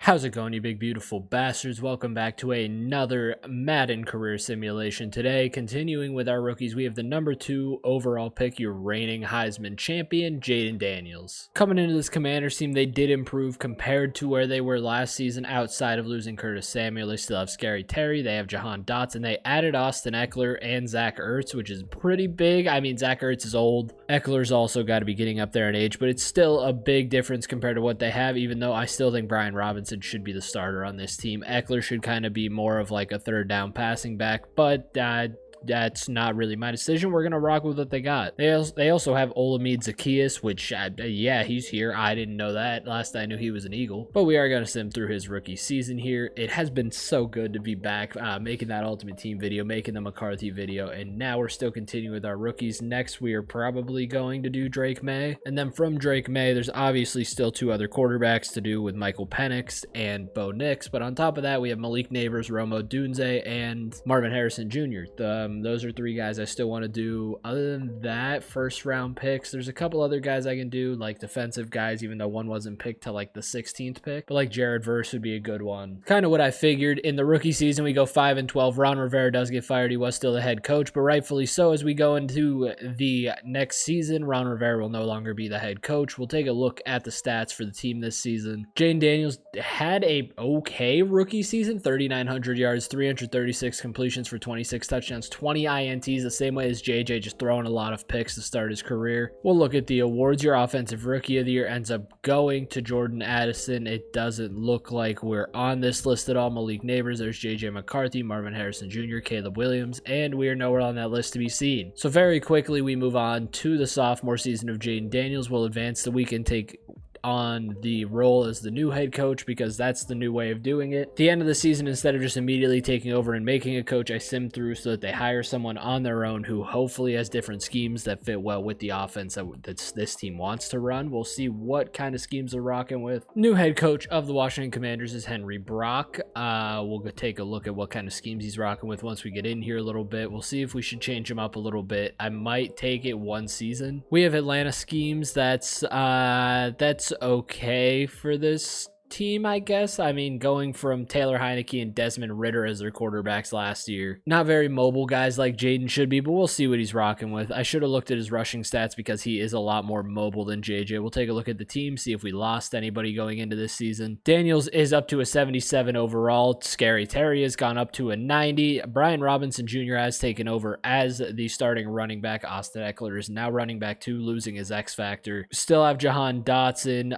How's it going, you big beautiful bastards? Welcome back to another Madden career simulation. Today, continuing with our rookies, we have the number 2 overall pick, your reigning Heisman champion, Jayden Daniels. Coming into this Commanders team, they did improve compared to where they were last season. Outside of losing Curtis Samuel, they still have Scary Terry, they have Jahan Dotson, they added Austin Eckler and Zach Ertz, which is pretty big. I mean, Zach Ertz is old. Eckler's also got to be getting up there in age, but it's still a big difference compared to what they have, even though I still think Brian Robinson should be the starter on this team. Eckler should kind of be more of like a third down passing back, but that's not really my decision. We're going to rock with what they got. They also have Olamide Zaccheaus, which, yeah, he's here. I didn't know that. Last I knew he was an Eagle. But we are going to sim through his rookie season here. It has been so good to be back making that Ultimate Team video, making the McCarthy video, and now we're still continuing with our rookies. Next, we are probably going to do Drake May. And then from Drake May, there's obviously still 2 other quarterbacks to do with Michael Penix and Bo Nix. But on top of that, we have Malik Neighbors, Romo Dunze, and Marvin Harrison Jr. Those are 3 guys I still want to do. Other than that, first round picks, there's a couple other guys I can do, like defensive guys, even though one wasn't picked till like the 16th pick, but like Jared Verse would be a good one. Kind of what I figured. In the rookie season, we go 5-12. Ron Rivera does get fired. He was still the head coach, but rightfully so. As we go into the next season, Ron Rivera will no longer be the head coach. We'll take a look at the stats for the team this season. Jayden Daniels had a okay rookie season, 3,900 yards, 336 completions for 26 touchdowns, 20 INTs, the same way as JJ, just throwing a lot of picks to start his career. We'll look at the awards. Your offensive rookie of the year ends up going to Jordan Addison. It doesn't look like we're on this list at all. Malik Neighbors, there's JJ McCarthy, Marvin Harrison Jr., Caleb Williams, and we are nowhere on that list to be seen. So very quickly, we move on to the sophomore season of Jayden Daniels. We'll advance the week and take on the role as the new head coach because that's the new way of doing it. At the end of the season, instead of just immediately taking over and making a coach, I sim through so that they hire someone on their own who hopefully has different schemes that fit well with the offense that this team wants to run. We'll see what kind of schemes they're rocking with. New head coach of the Washington Commanders is Henry Brock. We'll go take a look at what kind of schemes he's rocking with once we get in here a little bit. We'll see if we should change him up a little bit. I might take it one season. We have Atlanta schemes. That's okay for this team, I guess. I mean, going from Taylor Heineke and Desmond Ridder as their quarterbacks last year. Not very mobile guys like Jayden should be, but we'll see what he's rocking with. I should have looked at his rushing stats because he is a lot more mobile than JJ. We'll take a look at the team, see if we lost anybody going into this season. Daniels is up to a 77 overall. Scary Terry has gone up to a 90. Brian Robinson Jr. has taken over as the starting running back. Austin Eckler is now running back 2, losing his X factor. Still have Jahan Dotson.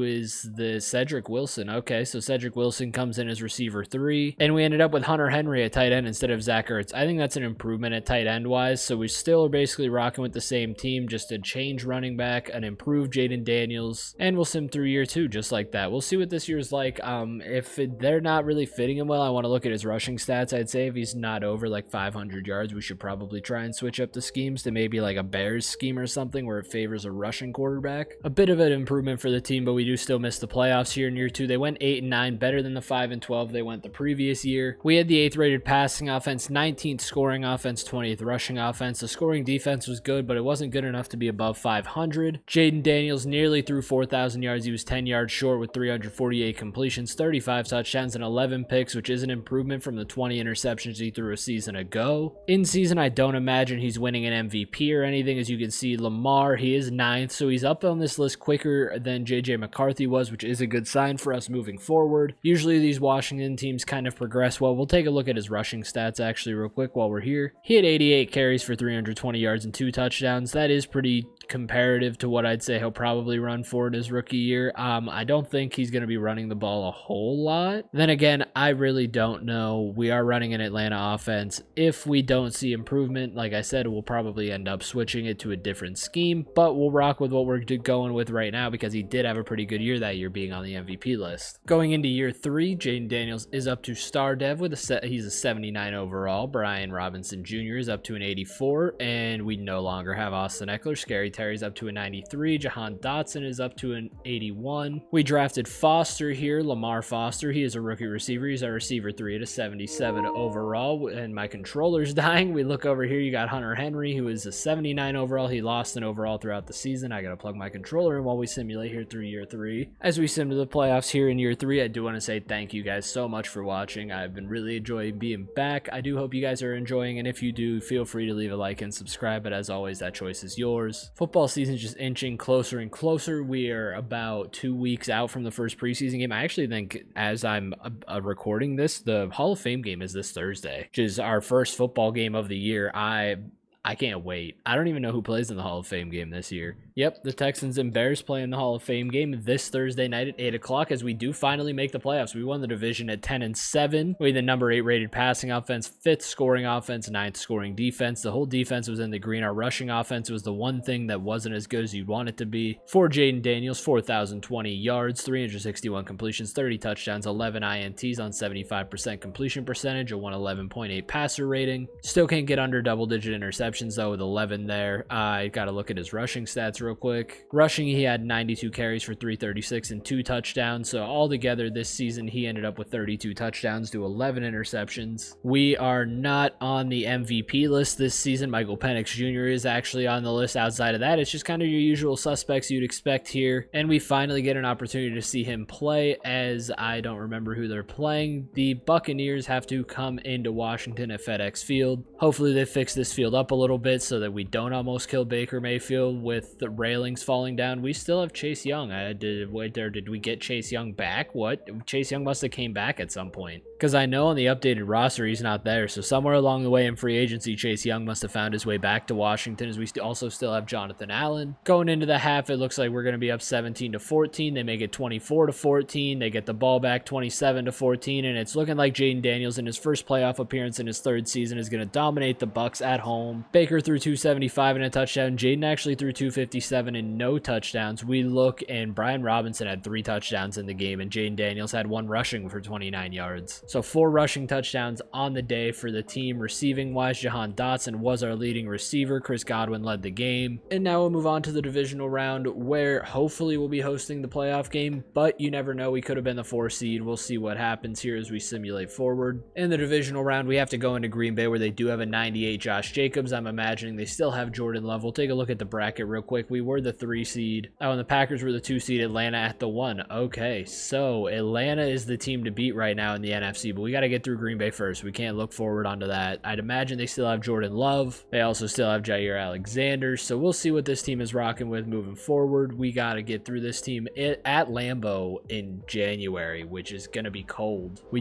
Is the Cedric Wilson. Okay, so Cedric Wilson comes in as receiver 3, and we ended up with Hunter Henry at tight end instead of Zach Ertz. I think that's an improvement at tight end wise, so we still are basically rocking with the same team, just a change running back, an improved Jayden Daniels, and we'll sim through year 2 just like that. We'll see what this year's like. If they're not really fitting him well, I want to look at his rushing stats. I'd say if he's not over like 500 yards, we should probably try and switch up the schemes to maybe like a Bears scheme or something where it favors a rushing quarterback. A bit of an improvement for the team, but we do still miss the playoffs here in year 2. They went 8-9, better than the 5-12 they went the previous year. We had the 8th rated passing offense, 19th scoring offense, 20th rushing offense. The scoring defense was good, but it wasn't good enough to be above 500. Jayden Daniels nearly threw 4,000 yards. He was 10 yards short with 348 completions, 35 touchdowns, and 11 picks, which is an improvement from the 20 interceptions he threw a season ago. In season, I don't imagine he's winning an MVP or anything. As you can see, Lamar, he is 9th, so he's up on this list quicker than JJ McCarthy was, which is a good sign for us moving forward. Usually these Washington teams kind of progress well. We'll take a look at his rushing stats actually real quick while we're here. He had 88 carries for 320 yards and 2 touchdowns. That is pretty comparative to what I'd say he'll probably run for in his rookie year. I don't think he's going to be running the ball a whole lot. Then again, I really don't know. We are running an Atlanta offense. If we don't see improvement, like I said, we'll probably end up switching it to a different scheme, but we'll rock with what we're going with right now because he did have a pretty good year that year being on the MVP list. Going into year 3, Jayden Daniels is up to star dev with he's a 79 overall. Brian Robinson Jr. is up to an 84, and we no longer have Austin Eckler. Scary Terry's up to a 93. Jahan Dotson is up to an 81. We drafted Foster here, Lamar Foster. He is a rookie receiver. He's our receiver 3 at a 77 overall, and my controller's dying. We look over here, you got Hunter Henry, who is a 79 overall. He lost an overall throughout the season. I gotta plug my controller in while we simulate here through year 3. 3. As we sim to the playoffs here in year 3, I do want to say thank you guys so much for watching. I've been really enjoying being back. I do hope you guys are enjoying, and if you do, feel free to leave a like and subscribe, but as always, that choice is yours. Football season just inching closer and closer. We are about 2 weeks out from the first preseason game. I actually think, as I'm recording this, the Hall of Fame game is this Thursday, which is our first football game of the year. I can't wait. I don't even know who plays in the Hall of Fame game this year. Yep, the Texans and Bears play in the Hall of Fame game this Thursday night at 8 o'clock as we do finally make the playoffs. We won the division at 10-7. We had the number 8 rated passing offense, 5th scoring offense, 9th scoring defense. The whole defense was in the green. Our rushing offense was the one thing that wasn't as good as you'd want it to be. For Jayden Daniels, 4,020 yards, 361 completions, 30 touchdowns, 11 INTs on 75% completion percentage, a 111.8 passer rating. Still can't get under double-digit interceptions though with 11 there. I got to look at his rushing stats real quick. Rushing, he had 92 carries for 336 and 2 touchdowns. So altogether this season, he ended up with 32 touchdowns to 11 interceptions. We are not on the MVP list this season. Michael Penix Jr. is actually on the list. Outside of that, it's just kind of your usual suspects you'd expect here. And we finally get an opportunity to see him play, as I don't remember who they're playing. The Buccaneers have to come into Washington at FedEx Field. Hopefully they fix this field up a little bit so that we don't almost kill Baker Mayfield with the railings falling down. We still have Chase Young. Did we get Chase Young back? What? Chase Young must have came back at some point, because I know on the updated roster he's not there. So somewhere along the way in free agency, Chase Young must have found his way back to Washington, as we also still have Jonathan Allen. Going into the half, it looks like we're going to be up 17-14. They make it 24-14. They get the ball back 27-14, and it's looking like Jayden Daniels in his first playoff appearance in his 3rd season is going to dominate the Bucs at home. Baker threw 275 and a touchdown. Jayden actually threw 257 and no touchdowns. We look, and Brian Robinson had 3 touchdowns in the game, and Jayden Daniels had 1 rushing for 29 yards. So 4 rushing touchdowns on the day for the team. Receiving wise, Jahan Dotson was our leading receiver. Chris Godwin led the game. And now we'll move on to the divisional round, where hopefully we'll be hosting the playoff game, but you never know. We could have been the 4 seed. We'll see what happens here as we simulate forward. In the divisional round, we have to go into Green Bay, where they do have a 98 Josh Jacobs. I'm imagining they still have Jordan Love. We'll take a look at the bracket real quick. We were the 3 seed. Oh, and the Packers were the 2 seed. Atlanta at the 1. Okay, so Atlanta is the team to beat right now in the NFC, but we got to get through Green Bay first. We can't look forward onto that. I'd imagine they still have Jordan Love. They also still have Jair Alexander, so we'll see what this team is rocking with moving forward. We got to get through this team at Lambeau in January, which is going to be cold. We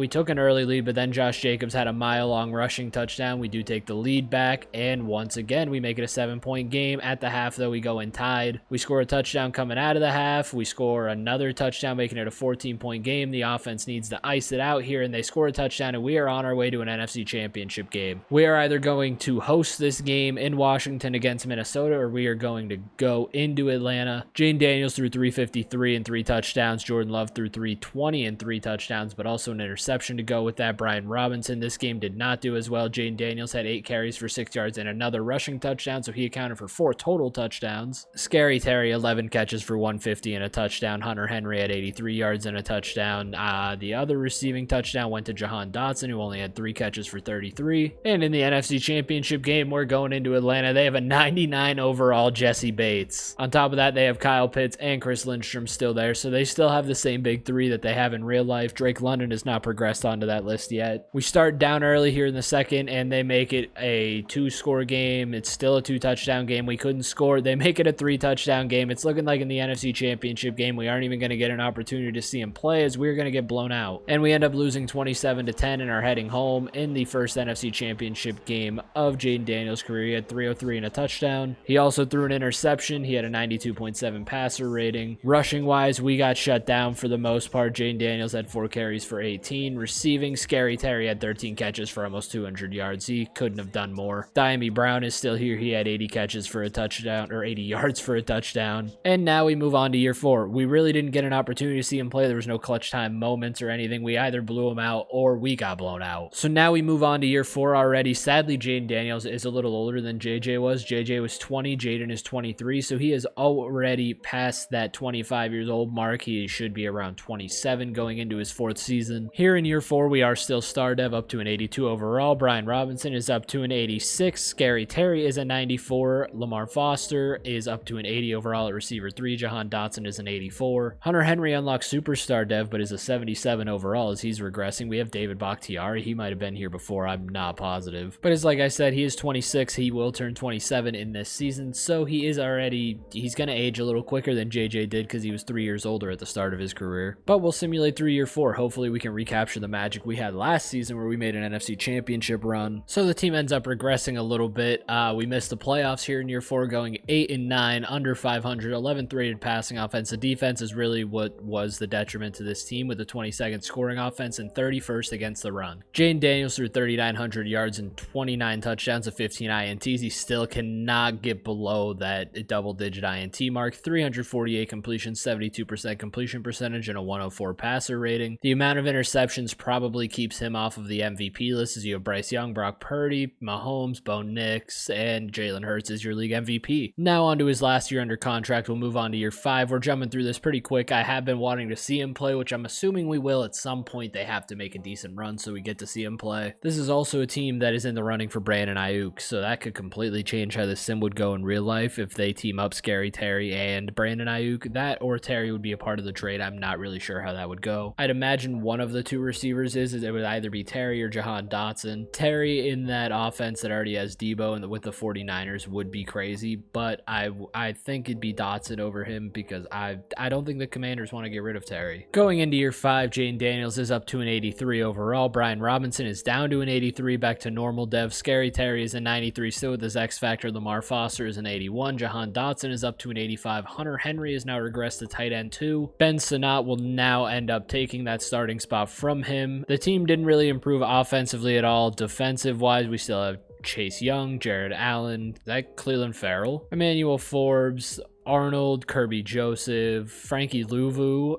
took an early lead, but then Josh Jacobs had a mile-long rushing touchdown. We do take the lead back, and once again, we make it a 7-point game. At the half, though, we go in tied. We score a touchdown coming out of the half. We score another touchdown, making it a 14-point game. The offense needs to ice it out here, and they score a touchdown, and we are on our way to an NFC Championship game. We are either going to host this game in Washington against Minnesota, or we are going to go into Atlanta. Jayden Daniels threw 353 and 3 touchdowns. Jordan Love threw 320 and 3 touchdowns, but also an interception to go with that. Brian Robinson, this game did not do as well. Jayden Daniels had 8 carries for 6 yards and another rushing touchdown, so he accounted for 4 total touchdowns. Scary Terry, 11 catches for 150 and a touchdown. Hunter Henry had 83 yards and a touchdown. The other receiving touchdown went to Jahan Dotson, who only had 3 catches for 33. And in the NFC Championship game, we're going into Atlanta. They have a 99 overall Jesse Bates. On top of that, they have Kyle Pitts and Chris Lindstrom still there, so they still have the same big 3 that they have in real life. Drake London has not progressed onto that list yet. We start down early here in the second, and they make it a 2-score game. It's still a 2-touchdown game. We couldn't score. They make it a 3-touchdown game. It's looking like in the NFC Championship game, we aren't even going to get an opportunity to see him play, as we're going to get blown out. And we end up losing 27-10 and are heading home in the first NFC Championship game of Jayden Daniels' career. He had 303 and a touchdown. He also threw an interception. He had a 92.7 passer rating. Rushing wise, we got shut down for the most part. Jayden Daniels had 4 carries for 18. Receiving, Scary Terry had 13 catches for almost 200 yards. He couldn't have done more. Diami Brown is still here. He had 80 catches for a touchdown, or 80 yards for a touchdown. And now we move on to year 4. We really didn't get an opportunity to see him play. There was no clutch time moments or anything. We either blew him out or we got blown out. So now we move on to year 4 already. Sadly, Jayden Daniels is a little older than JJ was. JJ was 20, Jayden is 23, so he is already past that 25 years old mark. He should be around 27 going into his 4th season. Here in year 4, we are still star dev up to an 82 overall. Brian Robinson is up to an 86. Scary Terry is a 94. Lamar Foster is up to an 80 overall at receiver 3. Jahan Dotson is an 84. Hunter Henry unlocks superstar dev, but is a 77 overall as he's regressing. We have David Bakhtiari. He might have been here before. I'm not positive. But as like I said, he is 26. He will turn 27 in this season. So he's going to age a little quicker than JJ did because he was 3 years older at the start of his career. But we'll simulate through year 4. Hopefully we can recapture the magic we had last season where we made an NFC championship run. So the team ends up regressing a little bit. We missed the playoffs here in year 4, going 8-9, under 500, 11th rated passing offense. The defense is really what was the detriment to this team, with a 22nd scoring offense and 31st against the run. Jayden Daniels threw 3,900 yards and 29 touchdowns of 15 INTs. He still cannot get below that double-digit INT mark. 348 completions, 72% completion percentage, and a 104 passer rating. The amount of interceptions probably keeps him off of the MVP list, as you have Bryce Young, Brock Purdy, Mahomes, Bo Nix, and Jalen Hurts is your league MVP. Now on to his last year under contract. We'll move on to year 5. We're jumping through this pretty quick. I have been wanting to see him play, which I'm assuming we will at some point. They have to make a decent run so we get to see him play. This is also a team that is in the running for Brandon Ayuk, so that could completely change how this sim would go in real life if they team up Scary Terry and Brandon Ayuk. That or Terry would be a part of the trade. I'm not really sure how that would go. I'd imagine one of the two receivers is it would either be Terry or Jahan Dotson. Terry in that offense that already has Debo and with the 49ers would be crazy, but I think it'd be Dotson over him because I don't think the Commanders want to get rid of Terry. Going into year 5, Jayden Daniels is up to an 83 overall. Brian Robinson is down to an 83, back to normal dev. Scary Terry is a 93, still with his X Factor. Lamar Foster is an 81. Jahan Dotson is up to an 85. Hunter Henry is now regressed to tight end 2. Ben Sanat will now end up taking that starting spot from him. The team didn't really improve offensively at all. Defensive-wise, we still have Chase Young, Jared Allen, that Cleveland Farrell, Emmanuel Forbes, Arnold, Kirby Joseph, Frankie Louvu,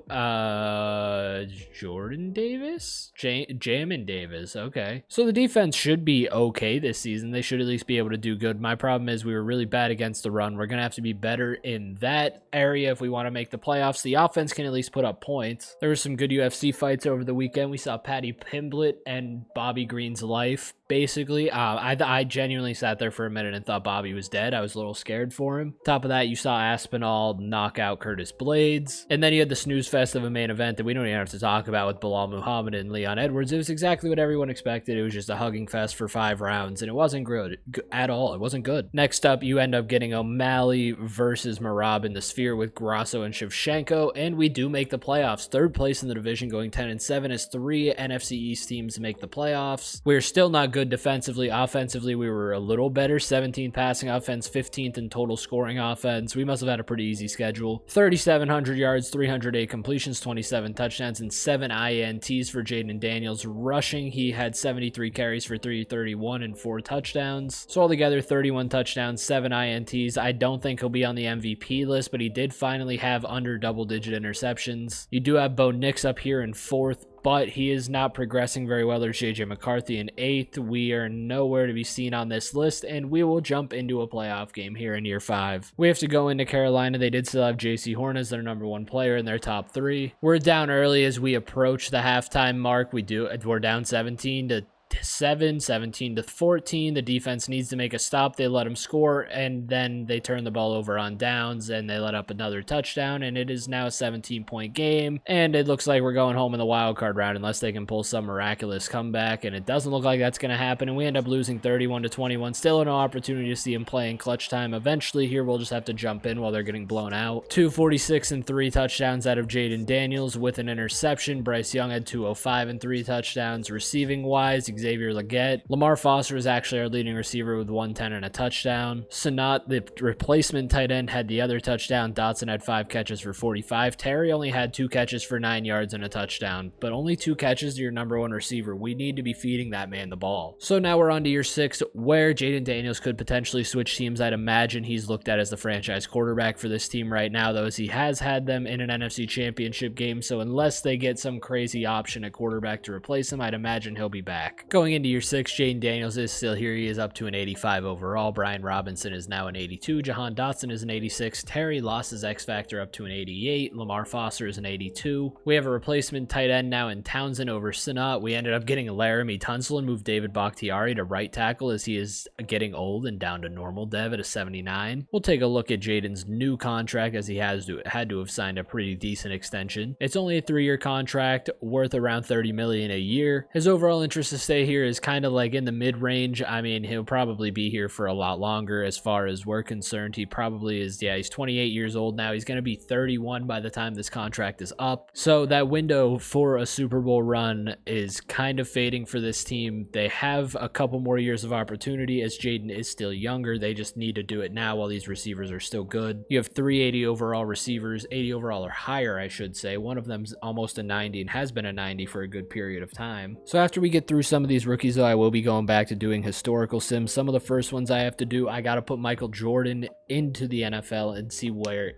Jordan Davis, Jamin Davis. Okay, so the defense should be okay this season. They should at least be able to do good. My problem is we were really bad against the run. We're gonna have to be better in that area if we want to make the playoffs. The offense can at least put up points. There were some good UFC fights over the weekend. We saw Patty Pimblett and Bobby Green's life. Basically, I genuinely sat there for a minute and thought Bobby was dead. I was a little scared for him. Top of that, you saw Aspinall knock out Curtis Blades. And then you had the snooze fest of a main event that we don't even have to talk about with Bilal Muhammad and Leon Edwards. It was exactly what everyone expected. It was just a hugging fest for 5 rounds, and it wasn't good at all. It wasn't good. Next up, you end up getting O'Malley versus Marab in the Sphere with Grasso and Shevchenko, and we do make the playoffs. 3rd place in the division, going 10-7 as 3 NFC East teams make the playoffs. We're still not good defensively. Offensively, we were a little better. 17th passing offense, 15th in total scoring offense. We must have had a pretty easy schedule. 3,700 yards, 308 completions, 27 touchdowns, and 7 INTs for Jayden Daniels. Rushing, he had 73 carries for 331 and 4 touchdowns. So altogether, 31 touchdowns, 7 INTs. I don't think he'll be on the MVP list, but he did finally have under double-digit interceptions. You do have Bo Nix up here in 4th, but he is not progressing very well. There's JJ McCarthy in 8th. We are nowhere to be seen on this list, and we will jump into a playoff game here in year 5. We have to go into Carolina. They did still have JC Horn as their number 1 player in their top 3. We're down early as we approach the halftime mark. We're down 17-7, 17-14. The defense needs to make a stop. They let them score, and then they turn the ball over on downs, and they let up another touchdown, and it is now a 17-point game, and it looks like we're going home in the wild card round unless they can pull some miraculous comeback, and it doesn't look like that's going to happen, and we end up losing 31-21. Still no opportunity to see him play in clutch time. Eventually here, we'll just have to jump in while they're getting blown out. 246 and 3 touchdowns out of Jayden Daniels with an interception. Bryce Young had 205 and 3 touchdowns. Receiving wise, Xavier Legette. Lamar Foster is actually our leading receiver with 110 and a touchdown. Sanat, the replacement tight end, had the other touchdown. Dotson had 5 catches for 45. Terry only had 2 catches for 9 yards and a touchdown, but only 2 catches to your number 1 receiver. We need to be feeding that man the ball. So now we're on to year 6, where Jayden Daniels could potentially switch teams. I'd imagine he's looked at as the franchise quarterback for this team right now, though, as he has had them in an NFC Championship game. So unless they get some crazy option at quarterback to replace him, I'd imagine he'll be back. Going into year 6, Jayden Daniels is still here. He is up to an 85 overall. Brian Robinson is now an 82. Jahan Dotson is an 86. Terry lost his X Factor up to an 88. Lamar Foster is an 82. We have a replacement tight end now in Townsend over Sinat. We ended up getting Laramie Tunsil and moved David Bakhtiari to right tackle, as he is getting old and down to normal dev at a 79. We'll take a look at Jayden's new contract, as he had to have signed a pretty decent extension. It's only a 3-year contract worth around $30 million a year. His overall interest to stay here is kind of like in the mid-range. I mean, he'll probably be here for a lot longer as far as we're concerned. He probably is, yeah, he's 28 years old now. He's going to be 31 by the time this contract is up. So that window for a Super Bowl run is kind of fading for this team. They have a couple more years of opportunity, as Jayden is still younger. They just need to do it now while these receivers are still good. You have 380 overall receivers, 80 overall or higher, I should say. One of them's almost a 90 and has been a 90 for a good period of time. So after we get through some of these rookies, though, I will be going back to doing historical sims. Some of the first ones I have to do, I got to put Michael Jordan into the NFL and see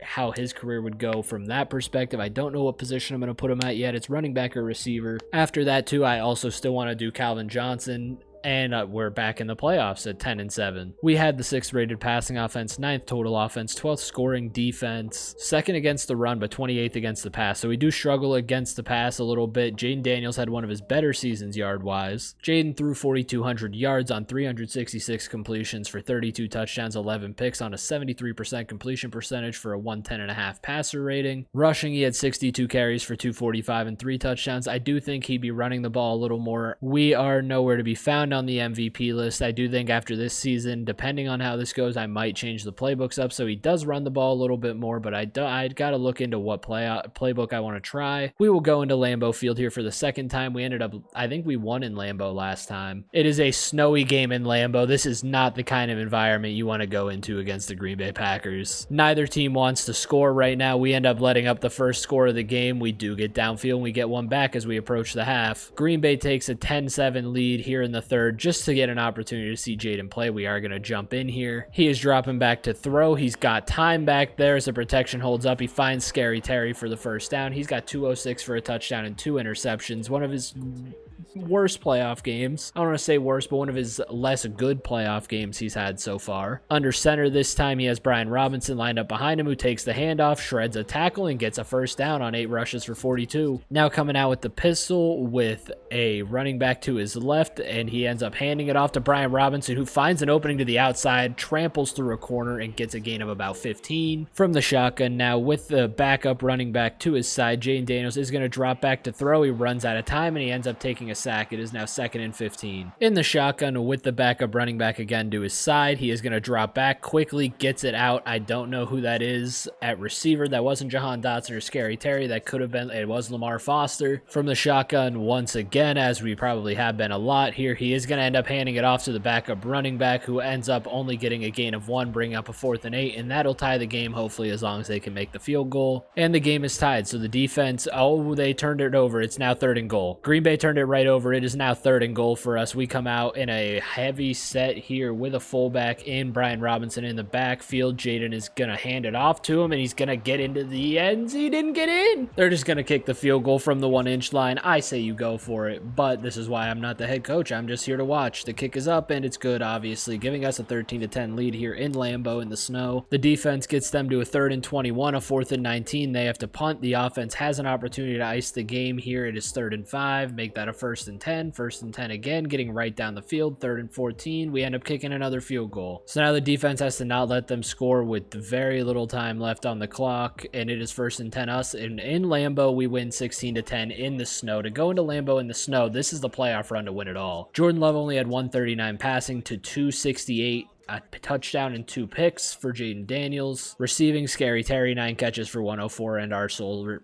how his career would go from that perspective. I don't know what position I'm going to put him at yet. It's running back or receiver. After that, too, I also still want to do Calvin Johnson. And we're back in the playoffs at 10-7. We had the 6th rated passing offense, 9th total offense, 12th scoring defense, 2nd against the run, but 28th against the pass. So we do struggle against the pass a little bit. Jayden Daniels had one of his better seasons yard-wise. Jayden threw 4,200 yards on 366 completions for 32 touchdowns, 11 picks on a 73% completion percentage for a 110.5 passer rating. Rushing, he had 62 carries for 245 and 3 touchdowns. I do think he'd be running the ball a little more. We are nowhere to be found on the MVP list. I do think after this season, depending on how this goes, I might change the playbooks up so he does run the ball a little bit more, but I'd got to look into what playbook I want to try. We will go into Lambeau Field here for the 2nd time. We ended up, I think we won in Lambeau last time. It is a snowy game in Lambeau. This is not the kind of environment you want to go into against the Green Bay Packers. Neither team wants to score right now. We end up letting up the first score of the game. We do get downfield and we get one back as we approach the half. Green Bay takes a 10-7 lead here in the 3rd. Just to get an opportunity to see Jayden play, we are going to jump in here. He is dropping back to throw. He's got time back there as the protection holds up. He finds Scary Terry for the first down. He's got 206 for a touchdown and 2 interceptions. One of his worst playoff games. I don't want to say worst, but one of his less good playoff games he's had so far. Under center this time, he has Brian Robinson lined up behind him, who takes the handoff, shreds a tackle, and gets a first down on 8 rushes for 42. Now coming out with the pistol with a running back to his left, and he ends up handing it off to Brian Robinson, who finds an opening to the outside, tramples through a corner, and gets a gain of about 15. From the shotgun now with the backup running back to his side, Jayden Daniels is going to drop back to throw. He runs out of time, and he ends up taking a sack. It is now 2nd and 15. In the shotgun with the backup running back again to his side, he is going to drop back quickly, gets it out. I don't know who that is at receiver. That wasn't Jahan Dotson or Scary Terry. That could have been, it was Lamar Foster. From the shotgun once again, as we probably have been a lot here, he is going to end up handing it off to the backup running back, who ends up only getting a gain of 1, bringing up a 4th and 8, and that'll tie the game, hopefully, as long as they can make the field goal. And the game is tied, so the defense, oh, they turned it over. It's now 3rd and goal. Green Bay turned it right over. It is now 3rd and goal for us. We come out in a heavy set here with a fullback in Brian Robinson in the backfield. Jayden is going to hand it off to him, and he's going to get into the ends. He didn't get in. They're just going to kick the field goal from the 1-inch line. I say you go for it, but this is why I'm not the head coach. I'm just here to watch. The kick is up, and it's good, obviously, giving us a 13-10 lead here in Lambeau in the snow. The defense gets them to a 3rd and 21, a 4th and 19. They have to punt. The offense has an opportunity to ice the game here. It is 3rd and 5. Make that a 1st and 10. 1st and 10 again, getting right down the field. 3rd and 14. We end up kicking another field goal. So now the defense has to not let them score with very little time left on the clock, and it is 1st and 10 us. And in Lambeau, we win 16-10 in the snow. To go into Lambeau in the snow, this is the playoff run to win it all. Jordan Love only had 139 passing to 268 a touchdown and 2 picks for Jayden Daniels. Receiving, Scary Terry, 9 catches for 104 and our sole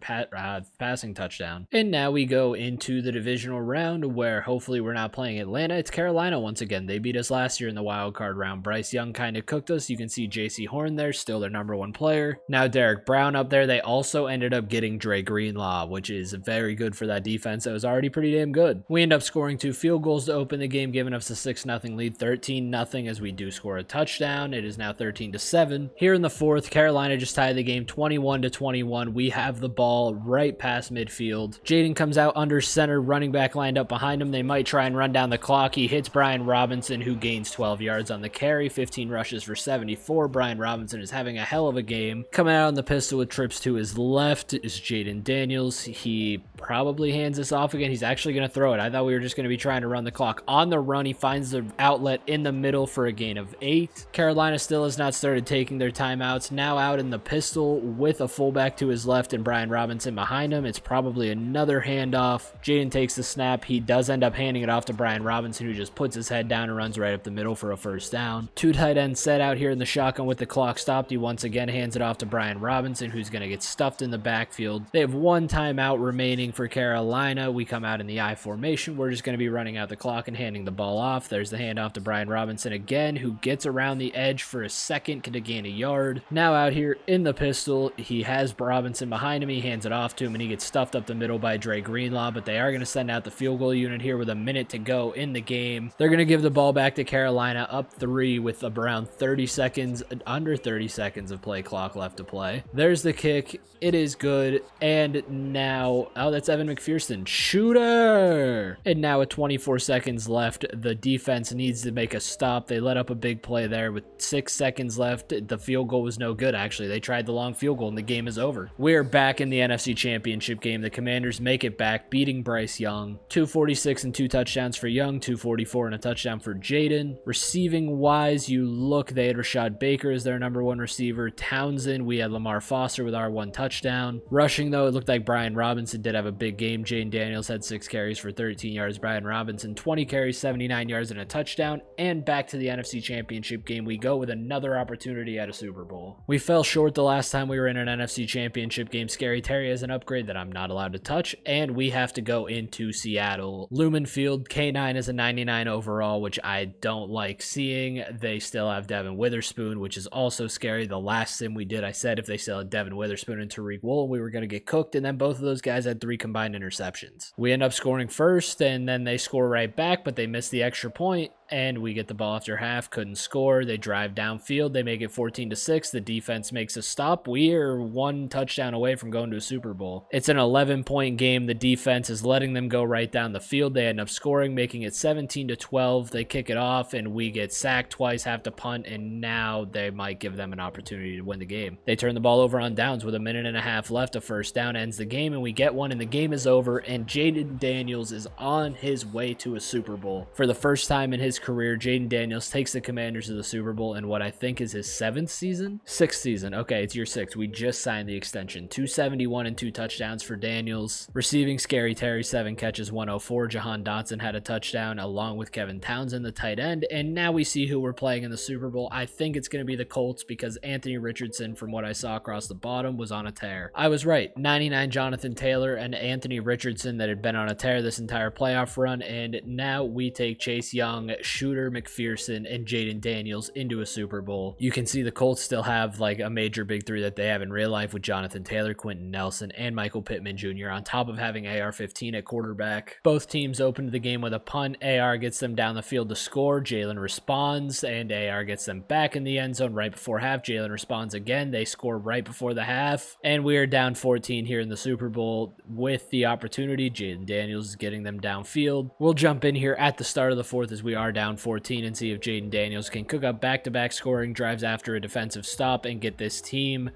passing touchdown. And now we go into the divisional round where hopefully we're not playing Atlanta. It's Carolina once again. They beat us last year in the wild card round. Bryce Young kind of cooked us. You can see JC Horn there, still their #1 player. Now Derek Brown up there. They also ended up getting Dre Greenlaw, which is very good for that defense. That was already pretty damn good. We end up scoring 2 field goals to open the game, giving us a 6-0 lead, 13-0 as we do score a touchdown. It is now 13-7. Here in the fourth, Carolina just tied the game 21-21. We have the ball right past midfield. Jayden comes out under center, running back lined up behind him. They might try and run down the clock. He hits Brian Robinson, who gains 12 yards on the carry, 15 rushes for 74. Brian Robinson is having a hell of a game. Coming out on the pistol with trips to his left is Jayden Daniels. He probably hands this off again. He's actually going to throw it. I thought we were just going to be trying to run the clock. On the run, he finds the outlet in the middle for a gain of 8. Carolina still has not started taking their timeouts. Now out in the pistol with a fullback to his left and Brian Robinson behind him. It's probably another handoff. Jayden takes the snap. He does end up handing it off to Brian Robinson, who just puts his head down and runs right up the middle for a first down. 2 tight ends set out here in the shotgun with the clock stopped. He once again hands it off to Brian Robinson, who's going to get stuffed in the backfield. They have 1 timeout remaining for Carolina. We come out in the I formation. We're just going to be running out the clock and handing the ball off. There's the handoff to Brian Robinson again, who gets around the edge for a second to gain a yard. Now out here in the pistol, he has Robinson behind him. He hands it off to him, and he gets stuffed up the middle by Dre Greenlaw, but they are going to send out the field goal unit here with a minute to go in the game. They're going to give the ball back to Carolina up 3 with around 30 seconds, under 30 seconds of play clock left to play. There's the kick. It is good. And now, oh, that's Evan McPherson. Shooter! And now with 24 seconds left, the defense needs to make a stop. They let up a big play there with 6 seconds left. The field goal was no good, actually. They tried the long field goal, and the game is over. We're back in the NFC Championship game. The Commanders make it back, beating Bryce Young. 246 and 2 touchdowns for Young, 244 and a touchdown for Jayden. Receiving wise, you look, they had Rashad Baker as their #1 receiver. Townsend, we had Lamar Foster with our 1 touchdown. Rushing, though, it looked like Brian Robinson did have a big game. Jayden Daniels had 6 carries for 13 yards. Brian Robinson, 20 carries, 79 yards and a touchdown. And back to the NFC Championship game we go with another opportunity at a Super Bowl. We fell short the last time we were in an NFC Championship game. Scary Terry has an upgrade that I'm not allowed to touch, and we have to go into Seattle. Lumen Field, K9 is a 99 overall, which I don't like seeing. They still have Devin Witherspoon, which is also scary. The last sim we did, I said if they still had Devin Witherspoon and Tariq Woolen, we were going to get cooked, and then both of those guys had 3 combined interceptions. We end up scoring first, and then they score right back, but they miss the extra point. And we get the ball after half, couldn't score. They drive downfield. They make it 14-6. The defense makes a stop. We are 1 touchdown away from going to a Super Bowl. It's an 11-point game. The defense is letting them go right down the field. They end up scoring, making it 17-12. They kick it off, and we get sacked twice, have to punt, and now they might give them an opportunity to win the game. They turn the ball over on downs with a minute and a half left. A first down ends the game, and we get one, and the game is over, and Jayden Daniels is on his way to a Super Bowl. For the first time in his career, Jayden Daniels takes the Commanders to the Super Bowl in what I think is his 7th season? 6th season. Okay, it's year 6. We just signed the extension. 271 and 2 touchdowns for Daniels. Receiving, Scary Terry, 7 catches, 104. Jahan Dotson had a touchdown along with Kevin Townsend, the tight end. And now we see who we're playing in the Super Bowl. I think it's going to be the Colts because Anthony Richardson, from what I saw across the bottom, was on a tear. I was right. 99 Jonathan Taylor and Anthony Richardson that had been on a tear this entire playoff run. And now we take Chase Young, Shooter McPherson, and Jayden Daniels into a Super Bowl. You can see the Colts still have like a major big 3 that they have in real life with Jonathan Taylor, Quentin Nelson, and Michael Pittman Jr. on top of having AR-15 at quarterback. Both teams opened the game with a punt. AR gets them down the field to score. Jalen responds, and AR gets them back in the end zone right before half. Jalen responds again. They score right before the half, and we are down 14 here in the Super Bowl with the opportunity. Jayden Daniels is getting them downfield. We'll jump in here at the start of the 4th as we are down 14 and see if Jayden Daniels can cook up back-to-back scoring drives after a defensive stop and get this team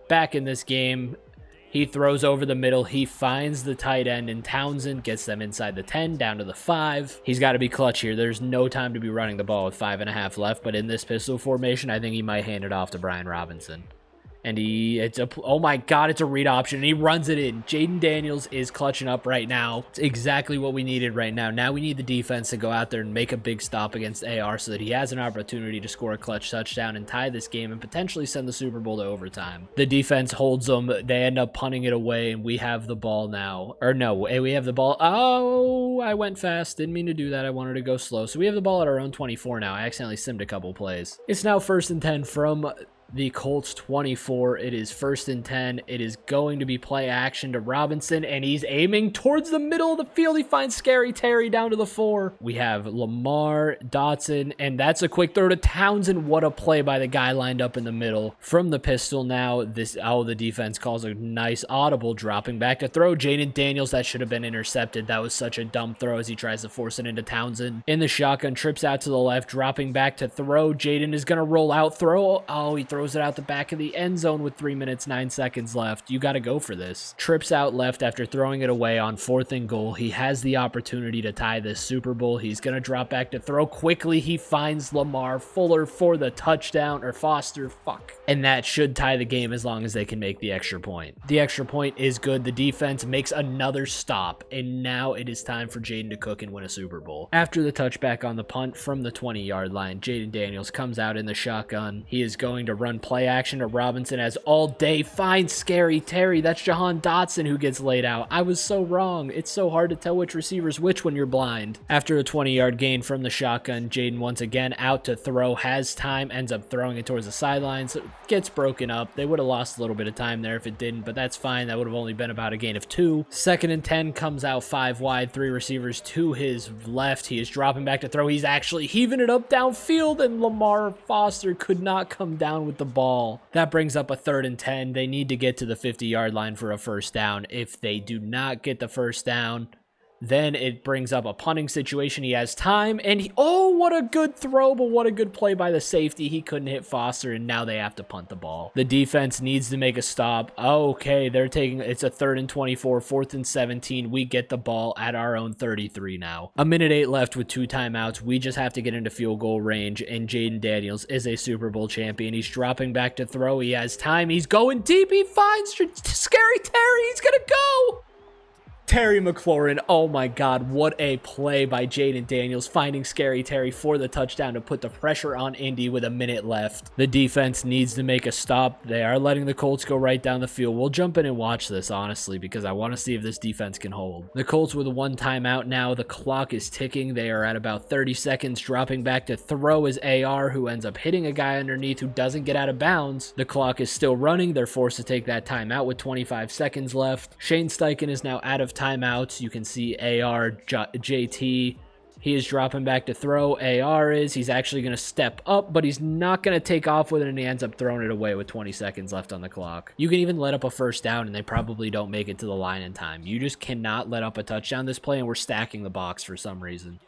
back in this game. He throws over the middle. He finds the tight end, and Townsend gets them inside the 10, down to the 5. He's got to be clutch here. There's no time to be running the ball with 5.5 left, but in this pistol formation, I think he might hand it off to Brian Robinson. And oh my God, it's a read option, and he runs it in. Jayden Daniels is clutching up right now. It's exactly what we needed right now. Now we need the defense to go out there and make a big stop against AR so that he has an opportunity to score a clutch touchdown and tie this game and potentially send the Super Bowl to overtime. The defense holds them. They end up punting it away, and we have the ball now. Or no, we have the ball. Oh, I went fast. Didn't mean to do that. I wanted to go slow. So we have the ball at our own 24 now. I accidentally simmed a couple plays. It's now 1st and 10 from the Colts 24. It is 1st and 10. It is going to be play action to Robinson, and he's aiming towards the middle of the field. He finds Scary Terry down to the 4. We have Lamar, Dotson, and that's a quick throw to Townsend. What a play by the guy lined up in the middle. From the pistol now, the defense calls a nice audible, dropping back to throw. Jayden Daniels, that should have been intercepted. That was such a dumb throw as he tries to force it into Townsend. In the shotgun, trips out to the left, dropping back to throw. Jayden is going to roll out, throw. Oh, he throws it out the back of the end zone with 3 minutes, 9 seconds left. You got to go for this. Trips out left after throwing it away on 4th and goal. He has the opportunity to tie this Super Bowl. He's going to drop back to throw quickly. He finds Lamar Fuller for the touchdown, or Foster, fuck. And that should tie the game as long as they can make the extra point. The extra point is good. The defense makes another stop, and now it is time for Jayden to cook and win a Super Bowl. After the touchback on the punt from the 20-yard line, Jayden Daniels comes out in the shotgun. He is going to run play action to Robinson as all day finds Scary Terry. That's Jahan Dotson who gets laid out. I was so wrong. It's so hard to tell which receiver's which when you're blind. After a 20-yard gain from the shotgun, Jayden once again out to throw, has time, ends up throwing it towards the sidelines, gets broken up. They would have lost a little bit of time there if it didn't, but that's fine. That would have only been about a gain of 2. 2nd and 10, comes out 5 wide, 3 receivers to his left. He is dropping back to throw. He's actually heaving it up downfield, and Lamar Foster could not come down with the ball. That brings up a 3rd and 10. They need to get to the 50-yard line for a 1st down. If they do not get the 1st down, then it brings up a punting situation. He has time, and oh, what a good throw, but what a good play by the safety. He couldn't hit Foster, and now they have to punt the ball. The defense needs to make a stop. Okay, it's a 3rd and 24, 4th and 17. We get the ball at our own 33 now. A minute 8 left with 2 timeouts. We just have to get into field goal range, and Jayden Daniels is a Super Bowl champion. He's dropping back to throw. He has time. He's going deep. He finds Scary Terry. He's going to go. Terry McLaurin, oh my God, what a play by Jayden Daniels, finding Scary Terry for the touchdown to put the pressure on Indy with a minute left. The defense needs to make a stop. They are letting the Colts go right down the field. We'll jump in and watch this, honestly, because I want to see if this defense can hold. The Colts with 1 timeout now. The clock is ticking. They are at about 30 seconds, dropping back to throw is AR, who ends up hitting a guy underneath who doesn't get out of bounds. The clock is still running. They're forced to take that timeout with 25 seconds left. Shane Steichen is now out of timeouts. You can see AR, JT. He is dropping back to throw. He's actually going to step up, but he's not going to take off with it, and he ends up throwing it away with 20 seconds left on the clock. You can even let up a 1st down, and they probably don't make it to the line in time. You just cannot let up a touchdown this play, and we're stacking the box for some reason.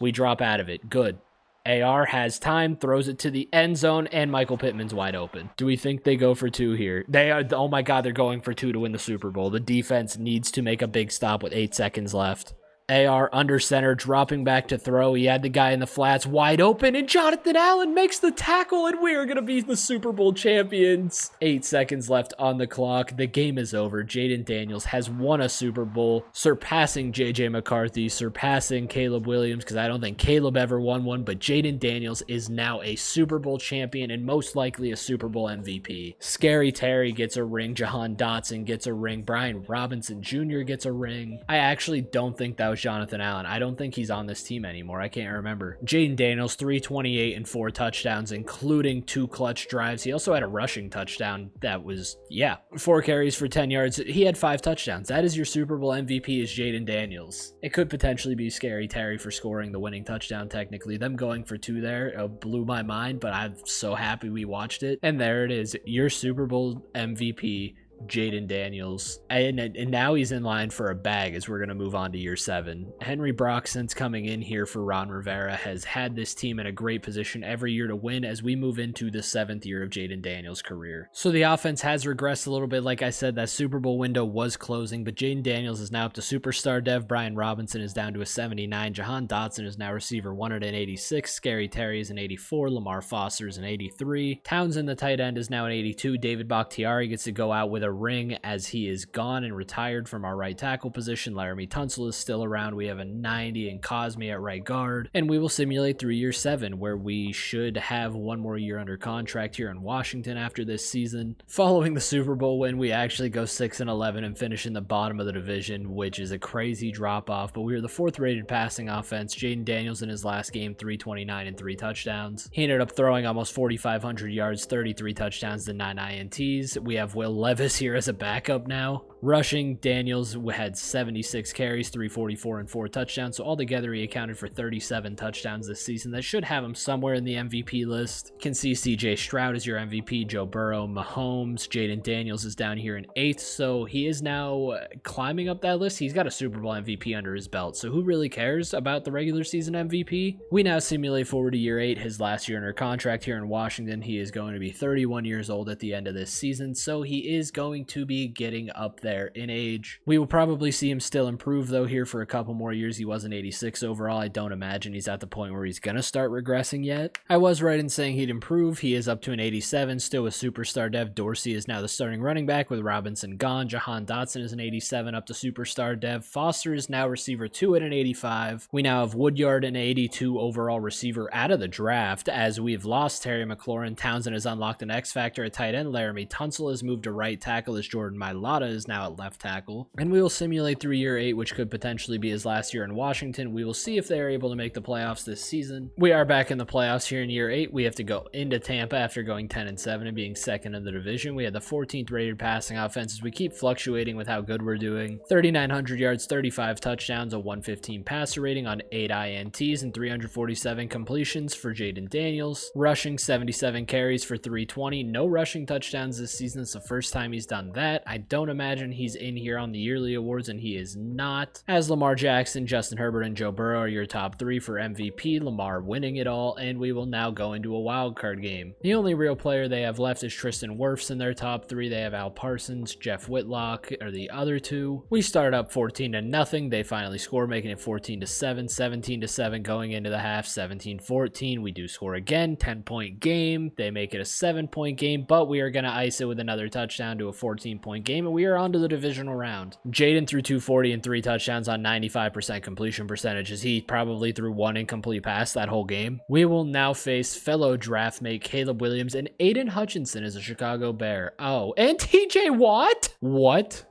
We drop out of it. Good. AR has time, throws it to the end zone, and Michael Pittman's wide open. Do we think they go for 2 here? They are. Oh my God, they're going for 2 to win the Super Bowl. The defense needs to make a big stop with 8 seconds left. AR under center, dropping back to throw. He had the guy in the flats wide open, and Jonathan Allen makes the tackle, and we are going to be the Super Bowl champions. 8 seconds left on the clock. The game is over. Jayden Daniels has won a Super Bowl, surpassing J.J. McCarthy, surpassing Caleb Williams, because I don't think Caleb ever won one, but Jayden Daniels is now a Super Bowl champion and most likely a Super Bowl MVP. Scary Terry gets a ring. Jahan Dotson gets a ring. Brian Robinson Jr. gets a ring. I actually don't think that was Jonathan Allen. I don't think he's on this team anymore. I can't remember. Jayden Daniels, 328 and 4 touchdowns, including 2 clutch drives. He also had a rushing touchdown that was, 4 carries for 10 yards. He had 5 touchdowns. That is your Super Bowl MVP, is Jayden Daniels. It could potentially be Scary Terry for scoring the winning touchdown, technically. Them going for 2 there blew my mind, but I'm so happy we watched it. And there it is, your Super Bowl MVP, Jayden Daniels, and now he's in line for a bag as we're going to move on to year 7. Henry Brock, since coming in here for Ron Rivera, has had this team in a great position every year to win as we move into the 7th year of Jayden Daniels' career. So the offense has regressed a little bit. Like I said, that Super Bowl window was closing, but Jayden Daniels is now up to superstar dev. Brian Robinson is down to a 79. Jahan Dotson is now receiver 186. Scary Terry is an 84. Lamar Foster is an 83. Townsend, the tight end, is now an 82. David Bakhtiari gets to go out with a ring as he is gone and retired from our right tackle position. Laramie Tunsil is still around. We have a 90 and Cosme at right guard, and we will simulate through year 7 where we should have one more year under contract here in Washington after this season. Following the Super Bowl win, we actually go 6-11 and finish in the bottom of the division, which is a crazy drop off, but we were the 4th rated passing offense. Jayden Daniels in his last game, 329 and 3 touchdowns. He ended up throwing almost 4,500 yards, 33 touchdowns to 9 INTs. We have Will Levis here as a backup now. Rushing, Daniels had 76 carries, 344 and 4 touchdowns. So altogether, he accounted for 37 touchdowns this season. That should have him somewhere in the MVP list. You can see CJ Stroud is your MVP, Joe Burrow, Mahomes. Jayden Daniels is down here in 8th. So he is now climbing up that list. He's got a Super Bowl MVP under his belt. So who really cares about the regular season MVP? We now simulate forward to year 8, his last year under contract here in Washington. He is going to be 31 years old at the end of this season. So he is going to be getting up there in age. We will probably see him still improve though here for a couple more years. He was an 86 overall. I don't imagine he's at the point where he's gonna start regressing yet. I was right in saying he'd improve. He is up to an 87, still with superstar dev. Dorsey is now the starting running back with Robinson gone. Jahan Dotson is an 87 up to superstar dev. Foster is now receiver 2 at an 85. We now have Woodyard, an 82 overall receiver out of the draft, as we've lost Terry McLaurin. Townsend has unlocked an X factor at tight end. Laramie Tunsil has moved to right tackle as Jordan Mailata is now at left tackle. And we will simulate through year 8, which could potentially be his last year in Washington. We will see if they are able to make the playoffs this season. We are back in the playoffs here in year 8. We have to go into Tampa after going 10-7 and being 2nd in the division. We had the 14th rated passing offense as we keep fluctuating with how good we're doing. 3,900 yards, 35 touchdowns, a 115 passer rating on 8 INTs and 347 completions for Jayden Daniels. Rushing, 77 carries for 320. No rushing touchdowns this season. It's the first time he's done that. I don't imagine he's in here on the yearly awards, and he is not. As Lamar Jackson, Justin Herbert, and Joe Burrow are your top 3 for MVP. Lamar winning it all, and we will now go into a wild card game. The only real player they have left is Tristan Wirfs in their top 3. They have Al Parsons, Jeff Whitlock are the other 2. We start up 14-0. They finally score, making it 14-7, 17-7 going into the half, 17-14. We do score again, 10-point game. They make it a 7-point game, but we are going to ice it with another touchdown to a 14-point game, and we are on to the divisional round. Jayden threw 240 and 3 touchdowns on 95% completion percentages. He probably threw 1 incomplete pass that whole game. We will now face fellow draft mate Caleb Williams and Aiden Hutchinson as a Chicago Bear. Oh, and TJ Watt? What?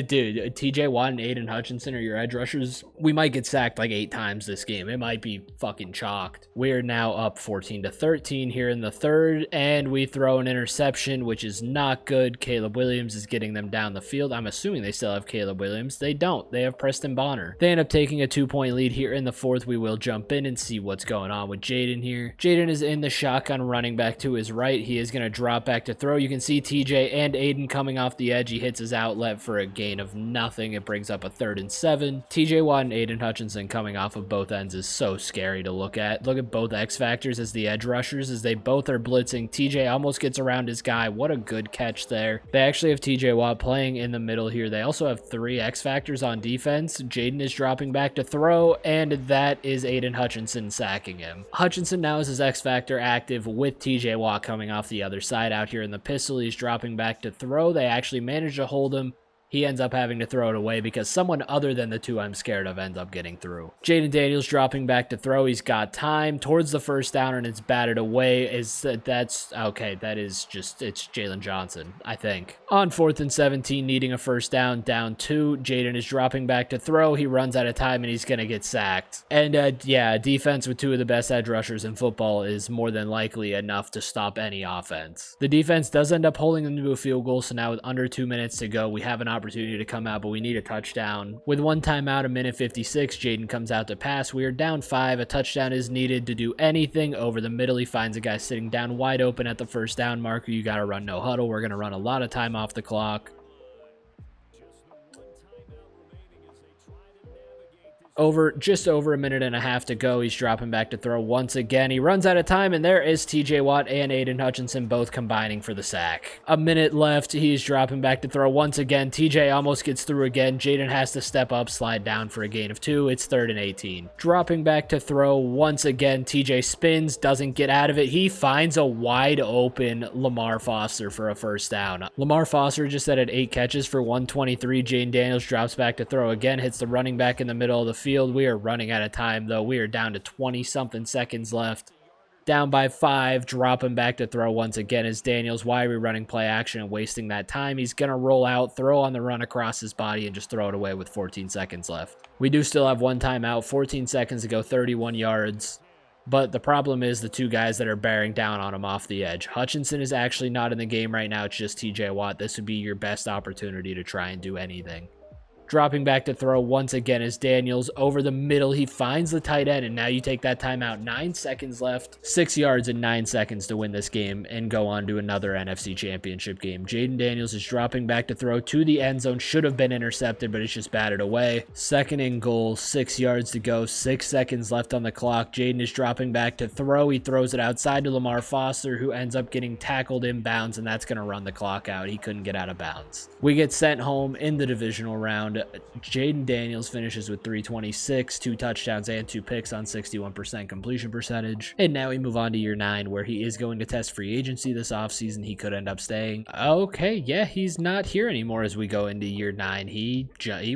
Dude, TJ Watt and Aiden Hutchinson are your edge rushers. We might get sacked like 8 times this game. It might be fucking chalked. We're now up 14-13 here in the 3rd, and we throw an interception, which is not good. Caleb Williams is getting them down the field. I'm assuming they still have Caleb Williams. They don't. They have Preston Bonner. They end up taking a 2-point lead here in the 4th. We will jump in and see what's going on with Jayden here. Jayden is in the shotgun running back to his right. He is going to drop back to throw. You can see TJ and Aiden coming off the edge. He hits his outlet for a gain of nothing. It brings up a 3rd and 7. TJ Watt and Aiden Hutchinson coming off of both ends is so scary to look at. Look at both X factors as the edge rushers as they both are blitzing. TJ almost gets around his guy. What a good catch there. They actually have TJ Watt playing in the middle here. They also have 3 X factors on defense. Jayden is dropping back to throw, and that is Aiden Hutchinson sacking him. Hutchinson now is his X factor active with TJ Watt coming off the other side out here in the pistol. He's dropping back to throw. They actually managed to hold him. He ends up having to throw it away because someone other than the 2 I'm scared of ends up getting through. Jayden Daniels dropping back to throw. He's got time towards the 1st down, and it's batted away. That's okay. That is just, it's Jalen Johnson, I think. On 4th and 17, needing a 1st down, down 2. Jayden is dropping back to throw. He runs out of time, and he's going to get sacked. And yeah, defense with 2 of the best edge rushers in football is more than likely enough to stop any offense. The defense does end up holding them to a field goal, so now with under 2 minutes to go, we have an opportunity to come out, but we need a touchdown. With 1 timeout, a minute 56, Jayden comes out to pass. We are down 5. A touchdown is needed to do anything over the middle. He finds a guy sitting down wide open at the 1st down marker. You got to run no huddle. We're going to run a lot of time off the clock. Just over a minute and a half to go. He's dropping back to throw once again. He runs out of time, and there is TJ Watt and Aiden Hutchinson both combining for the sack. A minute left. He's dropping back to throw once again. TJ almost gets through again. Jayden has to step up, slide down for a gain of 2. It's 3rd and 18. Dropping back to throw once again. TJ spins, doesn't get out of it. He finds a wide open Lamar Foster for a first down. Lamar Foster just had 8 catches for 123. Jayden Daniels drops back to throw again, hits the running back in the middle of the field. We are running out of time, though. We are down to 20-something seconds left. Down by 5, dropping back to throw once again is Daniels. Why are we running play action and wasting that time? He's going to roll out, throw on the run across his body, and just throw it away with 14 seconds left. We do still have 1 timeout, 14 seconds to go, 31 yards. But the problem is the 2 guys that are bearing down on him off the edge. Hutchinson is actually not in the game right now. It's just TJ Watt. This would be your best opportunity to try and do anything. Dropping back to throw once again is Daniels. Over the middle, he finds the tight end, and now you take that timeout. 9 seconds left. 6 yards in 9 seconds to win this game and go on to another NFC Championship game. Jayden Daniels is dropping back to throw to the end zone. Should have been intercepted, but it's just batted away. 2nd and goal, 6 yards to go. 6 seconds left on the clock. Jayden is dropping back to throw. He throws it outside to Lamar Foster, who ends up getting tackled inbounds, and that's going to run the clock out. He couldn't get out of bounds. We get sent home in the divisional round. Jayden Daniels finishes with 326, 2 touchdowns and 2 picks on 61% completion percentage. And now we move on to year 9, where he is going to test free agency this offseason. He could end up staying. Okay, yeah, he's not here anymore as we go into year 9. He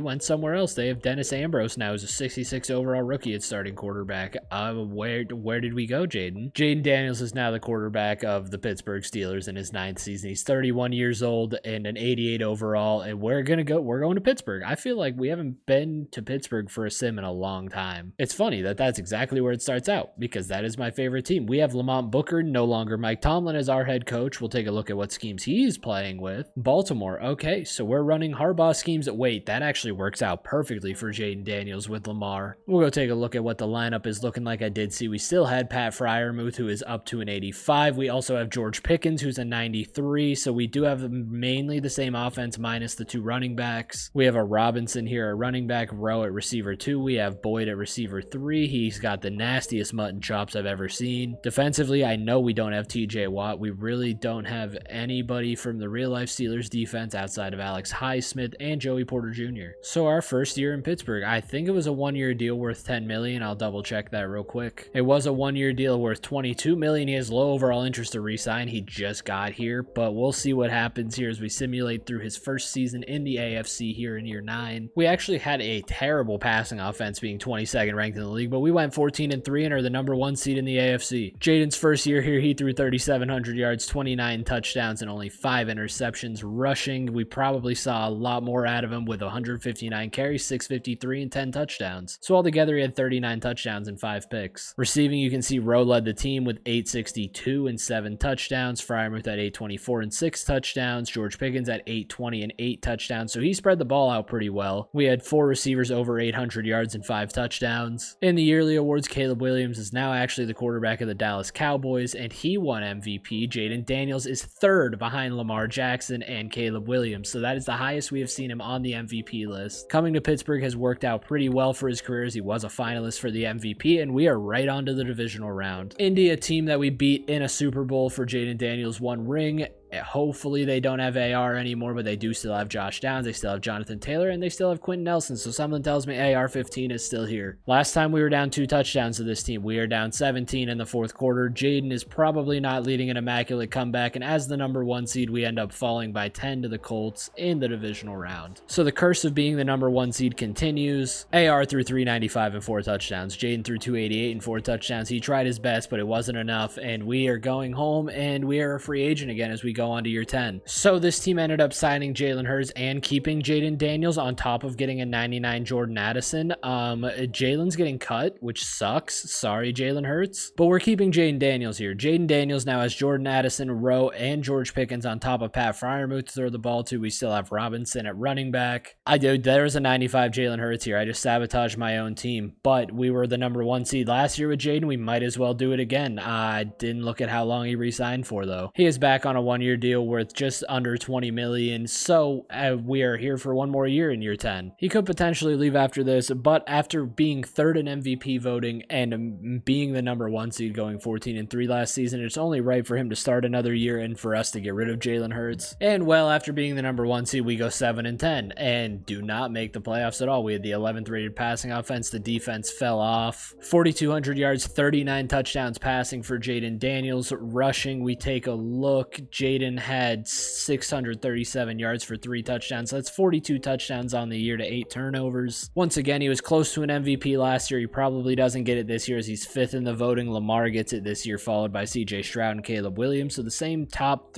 went somewhere else. They have Dennis Ambrose now as a 66 overall rookie at starting quarterback. Where did we go, Jayden? Jayden Daniels is now the quarterback of the Pittsburgh Steelers in his 9th season. He's 31 years old and an 88 overall, and we're going to Pittsburgh. I feel like we haven't been to Pittsburgh for a sim in a long time. It's funny that that's exactly where it starts out, because that is my favorite team. We have Lamont Booker, no longer Mike Tomlin, as our head coach. We'll take a look at what schemes he's playing with. Baltimore, okay, so we're running Harbaugh schemes. Wait, that actually works out perfectly for Jayden Daniels with Lamar. We'll go take a look at what the lineup is looking like. I did see we still had Pat Freiermuth, who is up to an 85. We also have George Pickens, who's a 93, so we do have mainly the same offense minus the 2 running backs. We have a Robinson here, a running back, Rowe at receiver 2. We have Boyd at receiver 3. He's got the nastiest mutton chops I've ever seen. Defensively, I know we don't have TJ Watt. We really don't have anybody from the real life Steelers defense outside of Alex Highsmith and Joey Porter Jr. So our first year in Pittsburgh, I think it was a 1-year deal worth $10 million. I'll double check that real quick. It was a 1-year deal worth $22 million. He has low overall interest to re-sign. He just got here, but we'll see what happens here as we simulate through his first season in the AFC here in year 9. We actually had a terrible passing offense, being 22nd ranked in the league, but we went 14-3 and are the number 1 seed in the AFC. Jayden's first year here, he threw 3,700 yards, 29 touchdowns, and only 5 interceptions. Rushing, we probably saw a lot more out of him with 159 carries, 653, and 10 touchdowns. So altogether, he had 39 touchdowns and 5 picks. Receiving, you can see Rowe led the team with 862 and 7 touchdowns. Freiermuth at 824 and 6 touchdowns. George Pickens at 820 and 8 touchdowns. So he spread the ball out pretty well. We had 4 receivers over 800 yards and 5 touchdowns. In the yearly awards, Caleb Williams is now actually the quarterback of the Dallas Cowboys, and he won MVP. Jayden Daniels is 3rd behind Lamar Jackson and Caleb Williams, so that is the highest we have seen him on the MVP list. Coming to Pittsburgh has worked out pretty well for his career, as he was a finalist for the MVP, and we are right on to the divisional round. Indy, a team that we beat in a Super Bowl for Jayden Daniels, 1 ring. Hopefully they don't have AR anymore, but they do still have Josh Downs, they still have Jonathan Taylor, and they still have Quentin Nelson, so something tells me AR-15 is still here. Last time we were down 2 touchdowns to this team. We are down 17 in the 4th quarter. Jayden is probably not leading an immaculate comeback, and as the number 1 seed, we end up falling by 10 to the Colts in the divisional round. So the curse of being the number 1 seed continues. AR threw 395 and 4 touchdowns. Jayden threw 288 and 4 touchdowns. He tried his best, but it wasn't enough, and we are going home, and we are a free agent again as we go on to year 10. So this team ended up signing Jalen Hurts and keeping Jayden Daniels on top of getting a 99 Jordan Addison. Jalen's getting cut, which sucks. Sorry, Jalen Hurts. But we're keeping Jayden Daniels here. Jayden Daniels now has Jordan Addison, Rowe, and George Pickens on top of Pat Freiermuth to throw the ball to. We still have Robinson at running back. There's a 95 Jalen Hurts here. I just sabotaged my own team. But we were the number 1 seed last year with Jayden. We might as well do it again. I didn't look at how long he re-signed for, though. He is back on a 1-year 10-year deal worth just under $20 million. So we are here for one more year in year 10. He could potentially leave after this, but after being third in MVP voting and being the number 1 seed going 14-3 last season, it's only right for him to start another year and for us to get rid of Jalen Hurts. And well, after being the number 1 seed, we go 7-10 and do not make the playoffs at all. We had the 11th rated passing offense. The defense fell off. 4,200 yards, 39 touchdowns passing for Jayden Daniels. Rushing, we take a look. Jayden had 637 yards for 3 touchdowns. That's 42 touchdowns on the year to 8 turnovers. Once again, he was close to an MVP last year. He probably doesn't get it this year as he's 5th in the voting. Lamar gets it this year, followed by CJ Stroud and Caleb Williams. So the same top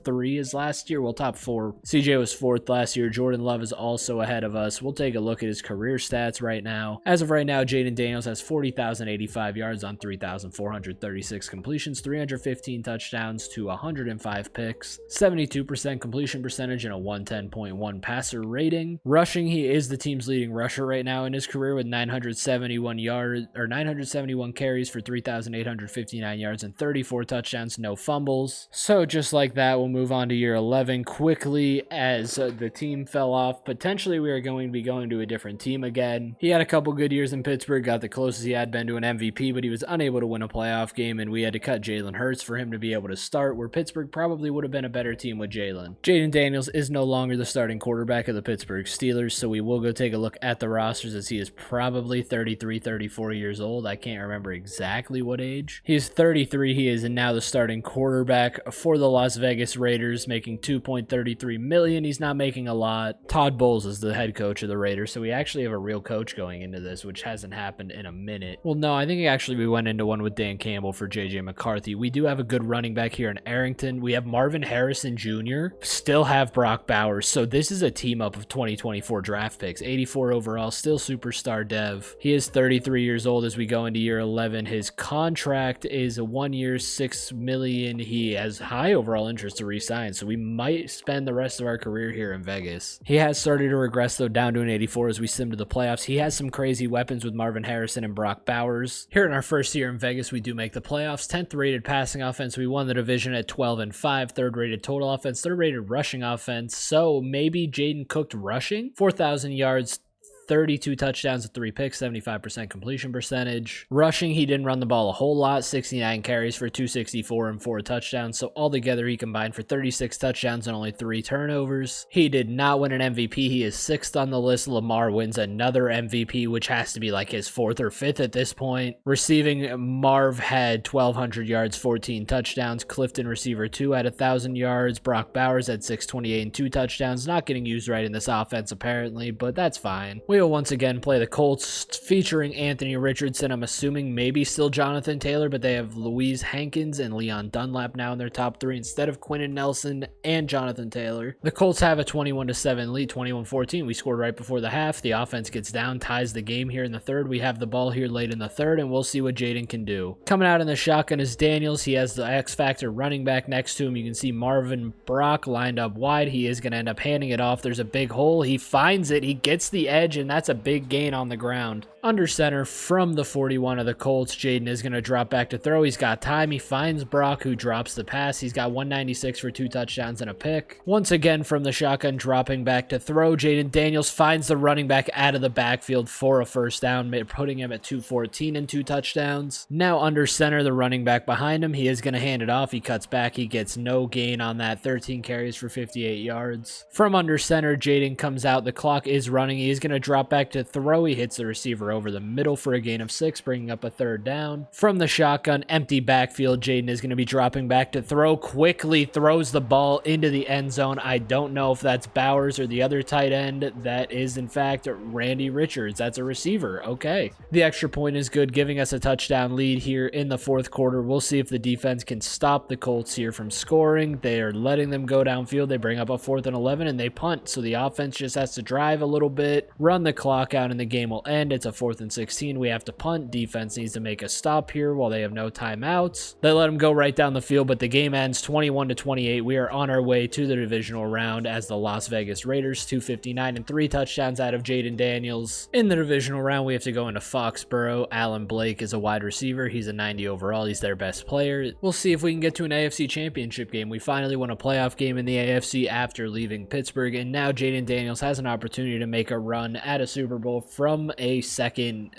3 as last year. Well, top 4. CJ was 4th last year. Jordan Love is also ahead of us. We'll take a look at his career stats right now. As of right now, Jayden Daniels has 40,085 yards on 3,436 completions, 315 touchdowns to 105 picks, 72% completion percentage, and a 110.1 passer rating. Rushing, he is the team's leading rusher right now in his career with 971 carries for 3,859 yards and 34 touchdowns, no fumbles. So just like that, we'll move on to year 11 quickly as the team fell off. Potentially we are going to be going to a different team again. He had a couple good years in Pittsburgh, got the closest he had been to an MVP, but he was unable to win a playoff game, and we had to cut Jalen Hurts for him to be able to start, where Pittsburgh probably would have been a better team with Jalen. Jayden Daniels is no longer the starting quarterback of the Pittsburgh Steelers, so we will go take a look at the rosters as he is probably 33, 34 years old. I can't remember exactly what age. He is 33. He is now the starting quarterback for the Las Vegas Raiders, making $2.33 million. He's not making a lot. Todd Bowles is the head coach of the Raiders, so we actually have a real coach going into this, which hasn't happened in a minute. Well, no, I think actually we went into one with Dan Campbell for JJ McCarthy. We do have a good running back here in Arrington. We have Marvin Harrison Jr., still have Brock Bowers. So this is a team up of 2024 draft picks. 84 overall, still superstar dev. He is 33 years old as we go into year 11. His contract is a 1 year, $6 million. He has high overall interest to re-sign, so we might spend the rest of our career here in Vegas. He has started to regress though, down to an 84 as we sim to the playoffs. He has some crazy weapons with Marvin Harrison and Brock Bowers. Here in our first year in Vegas, we do make the playoffs. 10th rated passing offense. We won the division at 12-5. 3rd rated total offense. 3rd rated rushing offense. So maybe Jayden cooked rushing. 4,000 yards, 32 touchdowns with 3 picks, 75% completion percentage. Rushing, he didn't run the ball a whole lot, 69 carries for 264 and 4 touchdowns. So altogether, he combined for 36 touchdowns and only 3 turnovers. He did not win an MVP. He is 6th on the list. Lamar wins another MVP, which has to be like his 4th or 5th at this point. Receiving, Marv had 1,200 yards, 14 touchdowns. Clifton, receiver 2, had 1,000 yards. Brock Bowers had 628 and 2 touchdowns. Not getting used right in this offense, apparently, but that's fine. We will once again play the Colts featuring Anthony Richardson. I'm assuming maybe still Jonathan Taylor, but they have Louise Hankins and Leon Dunlap now in their top 3 instead of Quentin Nelson and Jonathan Taylor. The Colts have a 21-7 lead, 21-14. We scored right before the half. The offense gets down, ties the game here in the 3rd. We have the ball here late in the 3rd, and we'll see what Jayden can do. Coming out in the shotgun is Daniels. He has the X-Factor running back next to him. You can see Marvin Brock lined up wide. He is going to end up handing it off. There's a big hole. He finds it. He gets the edge, and that's a big gain on the ground. Under center from the 41 of the Colts, Jayden is going to drop back to throw. He's got time. He finds Brock, who drops the pass. He's got 196 for 2 touchdowns and a pick. Once again from the shotgun, dropping back to throw. Jayden Daniels finds the running back out of the backfield for a first down, putting him at 214 and 2 touchdowns. Now under center, the running back behind him. He is going to hand it off. He cuts back. He gets no gain on that. 13 carries for 58 yards. From under center, Jayden comes out. The clock is running. He is going to drop back to throw. He hits the receiver over the middle for a gain of 6, bringing up a 3rd down. From the shotgun, empty backfield, Jayden is going to be dropping back to throw. Quickly throws the ball into the end zone. I don't know if that's Bowers or the other tight end. That is, in fact, Randy Richards. That's a receiver. Okay. The extra point is good, giving us a touchdown lead here in the 4th quarter. We'll see if the defense can stop the Colts here from scoring. They are letting them go downfield. They bring up a 4th and 11, and they punt. So the offense just has to drive a little bit, run run the clock out and the game will end. It's a 4th and 16. We have to punt. Defense needs to make a stop here while they have no timeouts. They let them go right down the field, but the game ends 21-28. We are on our way to the divisional round as the Las Vegas Raiders, 259 and 3 touchdowns out of Jayden Daniels. In the divisional round, we have to go into Foxborough. Alan Blake is a wide receiver. He's a 90 overall. He's their best player. We'll see if we can get to an AFC championship game. We finally won a playoff game in the AFC after leaving Pittsburgh, and now Jayden Daniels has an opportunity to make a run at a Super Bowl from a second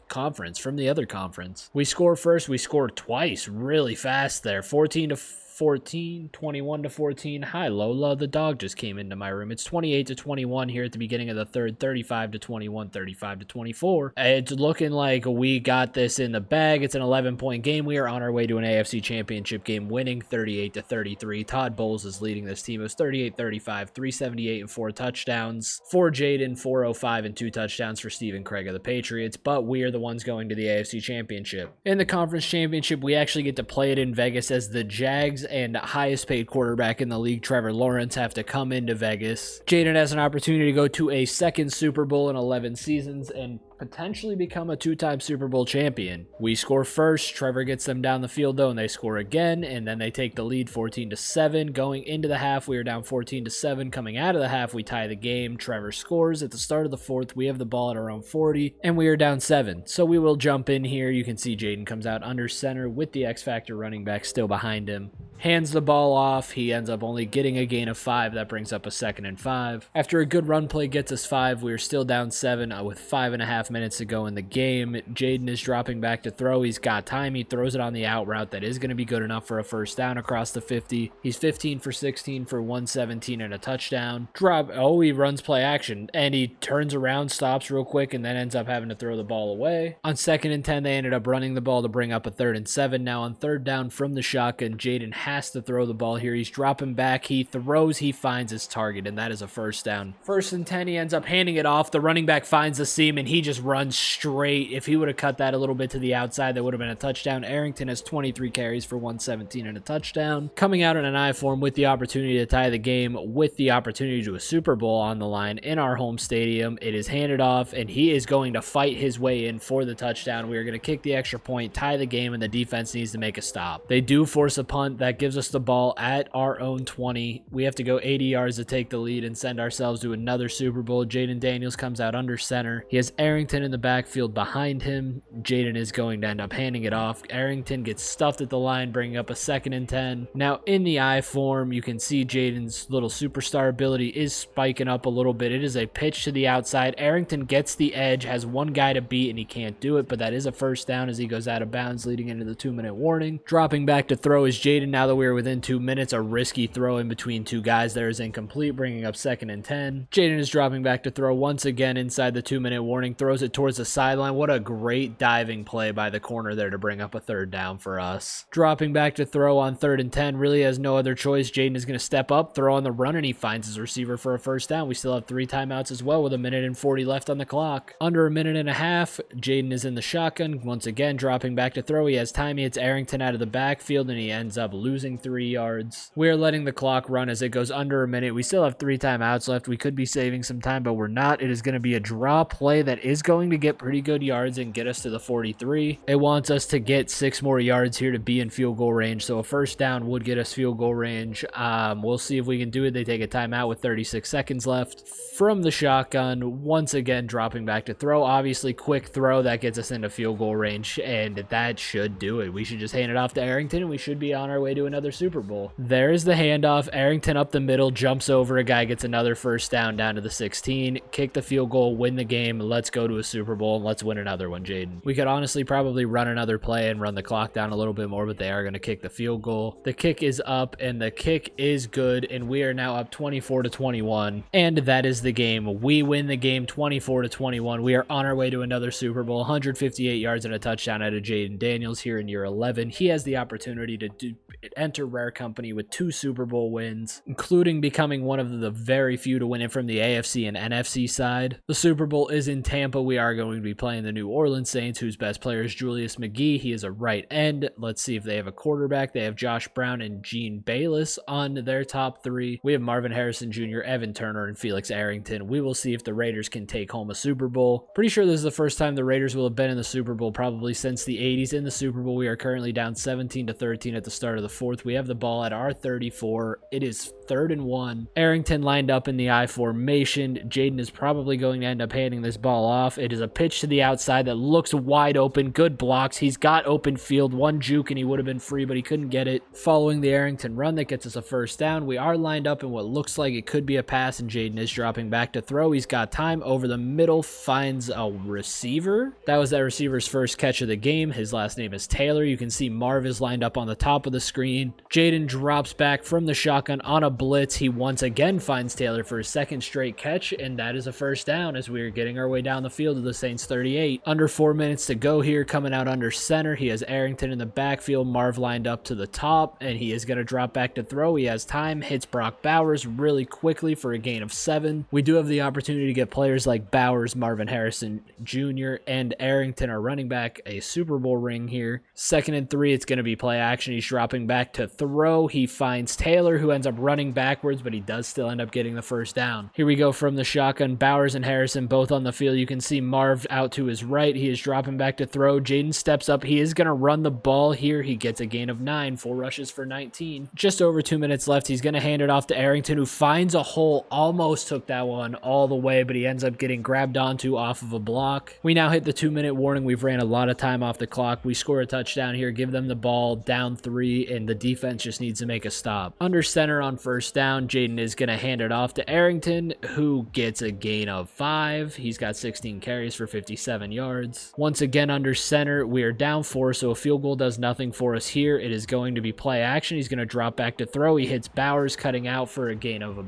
conference, from the other conference. We score first. We scored twice really fast there. 14-14, 21-14. Hi, Lola. The dog just came into my room. It's 28-21 here at the beginning of the third, 35-21, 35-24. It's looking like we got this in the bag. It's an 11-point game. We are on our way to an AFC championship game, winning 38-33. Todd Bowles is leading this team. It was 38-35, 378 and 4 touchdowns for Jayden, 405 and 2 touchdowns for Stephen Craig of the Patriots, but we are the ones going to the AFC championship. In the conference championship, we actually get to play it in Vegas as the Jags and highest paid quarterback in the league, Trevor Lawrence, have to come into Vegas. Jayden has an opportunity to go to a second Super Bowl in 11 seasons and potentially become a 2-time Super Bowl champion. We score first. Trevor gets them down the field though, and they score again, and then they take the lead 14-7. Going into the half, we are down 14-7. Coming out of the half, we tie the game. Trevor scores at the start of the fourth. We have the ball at our own 40, and we are down 7. So we will jump in here. You can see Jayden comes out under center with the X Factor running back still behind him. Hands the ball off. He ends up only getting a gain of 5. That brings up a 2nd and 5. After a good run play gets us 5, we are still down 7 with 5.5 minutes to go in the game. Jayden is dropping back to throw. He's got time. He throws it on the out route. That is going to be good enough for a first down across the 50. He's 15 for 16 for 117 and a touchdown. He runs play action, and he turns around, stops real quick, and then ends up having to throw the ball away. On 2nd and 10, they ended up running the ball to bring up a 3rd and 7. Now on 3rd down from the shotgun, Jayden has to throw the ball here. He's dropping back. He throws. He finds his target, and that is a first down. 1st and 10, he ends up handing it off. The running back finds the seam, and he just runs straight. If he would have cut that a little bit to the outside, that would have been a touchdown. Arrington has 23 carries for 117 and a touchdown. Coming out in an I form with the opportunity to tie the game, with the opportunity to a Super Bowl on the line in our home stadium. It is handed off, and he is going to fight his way in for the touchdown. We are going to kick the extra point, tie the game, and the defense needs to make a stop. They do force a punt. That gives us the ball at our own 20. We have to go 80 yards to take the lead and send ourselves to another Super Bowl. Jayden Daniels comes out under center. He has Arrington in the backfield behind him. Jayden is going to end up handing it off. Arrington gets stuffed at the line, bringing up a 2nd and 10. Now in the I form, you can see Jayden's little superstar ability is spiking up a little bit. It is a pitch to the outside. Arrington gets the edge, has one guy to beat, and he can't do it, but that is a first down as he goes out of bounds, leading into the 2-minute warning. Dropping back to throw is Jayden. Now that we are within 2 minutes, a risky throw in between two guys there is incomplete, bringing up 2nd and 10. Jayden is dropping back to throw once again inside the 2-minute warning, throws it towards the sideline. What a great diving play by the corner there to bring up a 3rd down for us. Dropping back to throw on 3rd and 10, really has no other choice. Jayden is going to step up, throw on the run, and he finds his receiver for a first down. We still have 3 timeouts as well with 1:40 left on the clock. Under a minute and a half, Jayden is in the shotgun. Once again, dropping back to throw. He has time. He hits Arrington out of the backfield, and he ends up losing 3 yards. We are letting the clock run as it goes under a minute. We still have 3 timeouts left. We could be saving some time, but we're not. It is going to be a draw play that is going to get pretty good yards and get us to the 43. It wants us to get 6 more yards here to be in field goal range, so a first down would get us field goal range. We'll see if we can do it. They take a timeout with 36 seconds left. From the shotgun, once again dropping back to throw. Obviously, quick throw that gets us into field goal range, and that should do it. We should just hand it off to Arrington, and we should be on our way to another Super Bowl. There's the handoff. Arrington up the middle, jumps over a guy, gets another first down to the 16. Kick the field goal, win the game. Let's go to a Super Bowl, and let's win another one, Jayden. We could honestly probably run another play and run the clock down a little bit more, but they are going to kick the field goal. The kick is up, and the kick is good, and we are now up 24-21, and that is the game. We win the game 24-21. We are on our way to another Super Bowl. 158 yards and a touchdown out of Jayden Daniels here in year 11. He has the opportunity to enter Rare Company with 2 Super Bowl wins, including becoming one of the very few to win it from the AFC and NFC side. The Super Bowl is in Tampa. but we are going to be playing the New Orleans Saints, whose best player is Julius McGee. He is a right end. Let's see if they have a quarterback. They have Josh Brown and Gene Bayless on their top three. We have Marvin Harrison Jr., Evan Turner, and Felix Arrington. We will see if the Raiders can take home a Super Bowl. Pretty sure this is the first time the Raiders will have been in the Super Bowl probably since the 80s. In the Super Bowl, we are currently down 17-13 at the start of the fourth. We have the ball at our 34. It is 3rd and 1. Arrington lined up in the I formation. Jayden is probably going to end up handing this ball off. It is a pitch to the outside that looks wide open. Good blocks. He's got open field. One juke and he would have been free, but he couldn't get it. Following the Arrington run, that gets us a first down. We are lined up in what looks like it could be a pass, and Jayden is dropping back to throw. He's got time over the middle, finds a receiver. That was that receiver's first catch of the game. His last name is Taylor. You can see Marv is lined up on the top of the screen. Jayden drops back from the shotgun on a blitz. He once again finds Taylor for his second straight catch, and that is a first down as we are getting our way down the field to the Saints 38. Under 4 minutes to go here, coming out under center. He has Arrington in the backfield. Marv lined up to the top, and he is going to drop back to throw. He has time, hits Brock Bowers really quickly for a gain of 7. We do have the opportunity to get players like Bowers, Marvin Harrison Jr., and Arrington, our running back, a Super Bowl ring here. 2nd and 3, it's going to be play action. He's dropping back to throw. He finds Taylor, who ends up running backwards, but he does still end up getting the first down. Here we go from the shotgun. Bowers and Harrison both on the field. You can see Marv out to his right. He is dropping back to throw. Jayden steps up. He is going to run the ball here. He gets a gain of 9, 4 rushes for 19. Just over 2 minutes left. He's going to hand it off to Arrington, who finds a hole. Almost took that one all the way, but he ends up getting grabbed onto off of a block. We now hit the 2-minute warning. We've ran a lot of time off the clock. We score a touchdown here, give them the ball, down 3, and the defense just needs to make a stop. Under center on first down, Jayden is going to hand it off to Arrington, who gets a gain of 5. He's got 16 carries for 57 yards. Once again, under center, we are down 4, so a field goal does nothing for us here. It is going to be play action. He's going to drop back to throw. He hits Bowers, cutting out for a gain of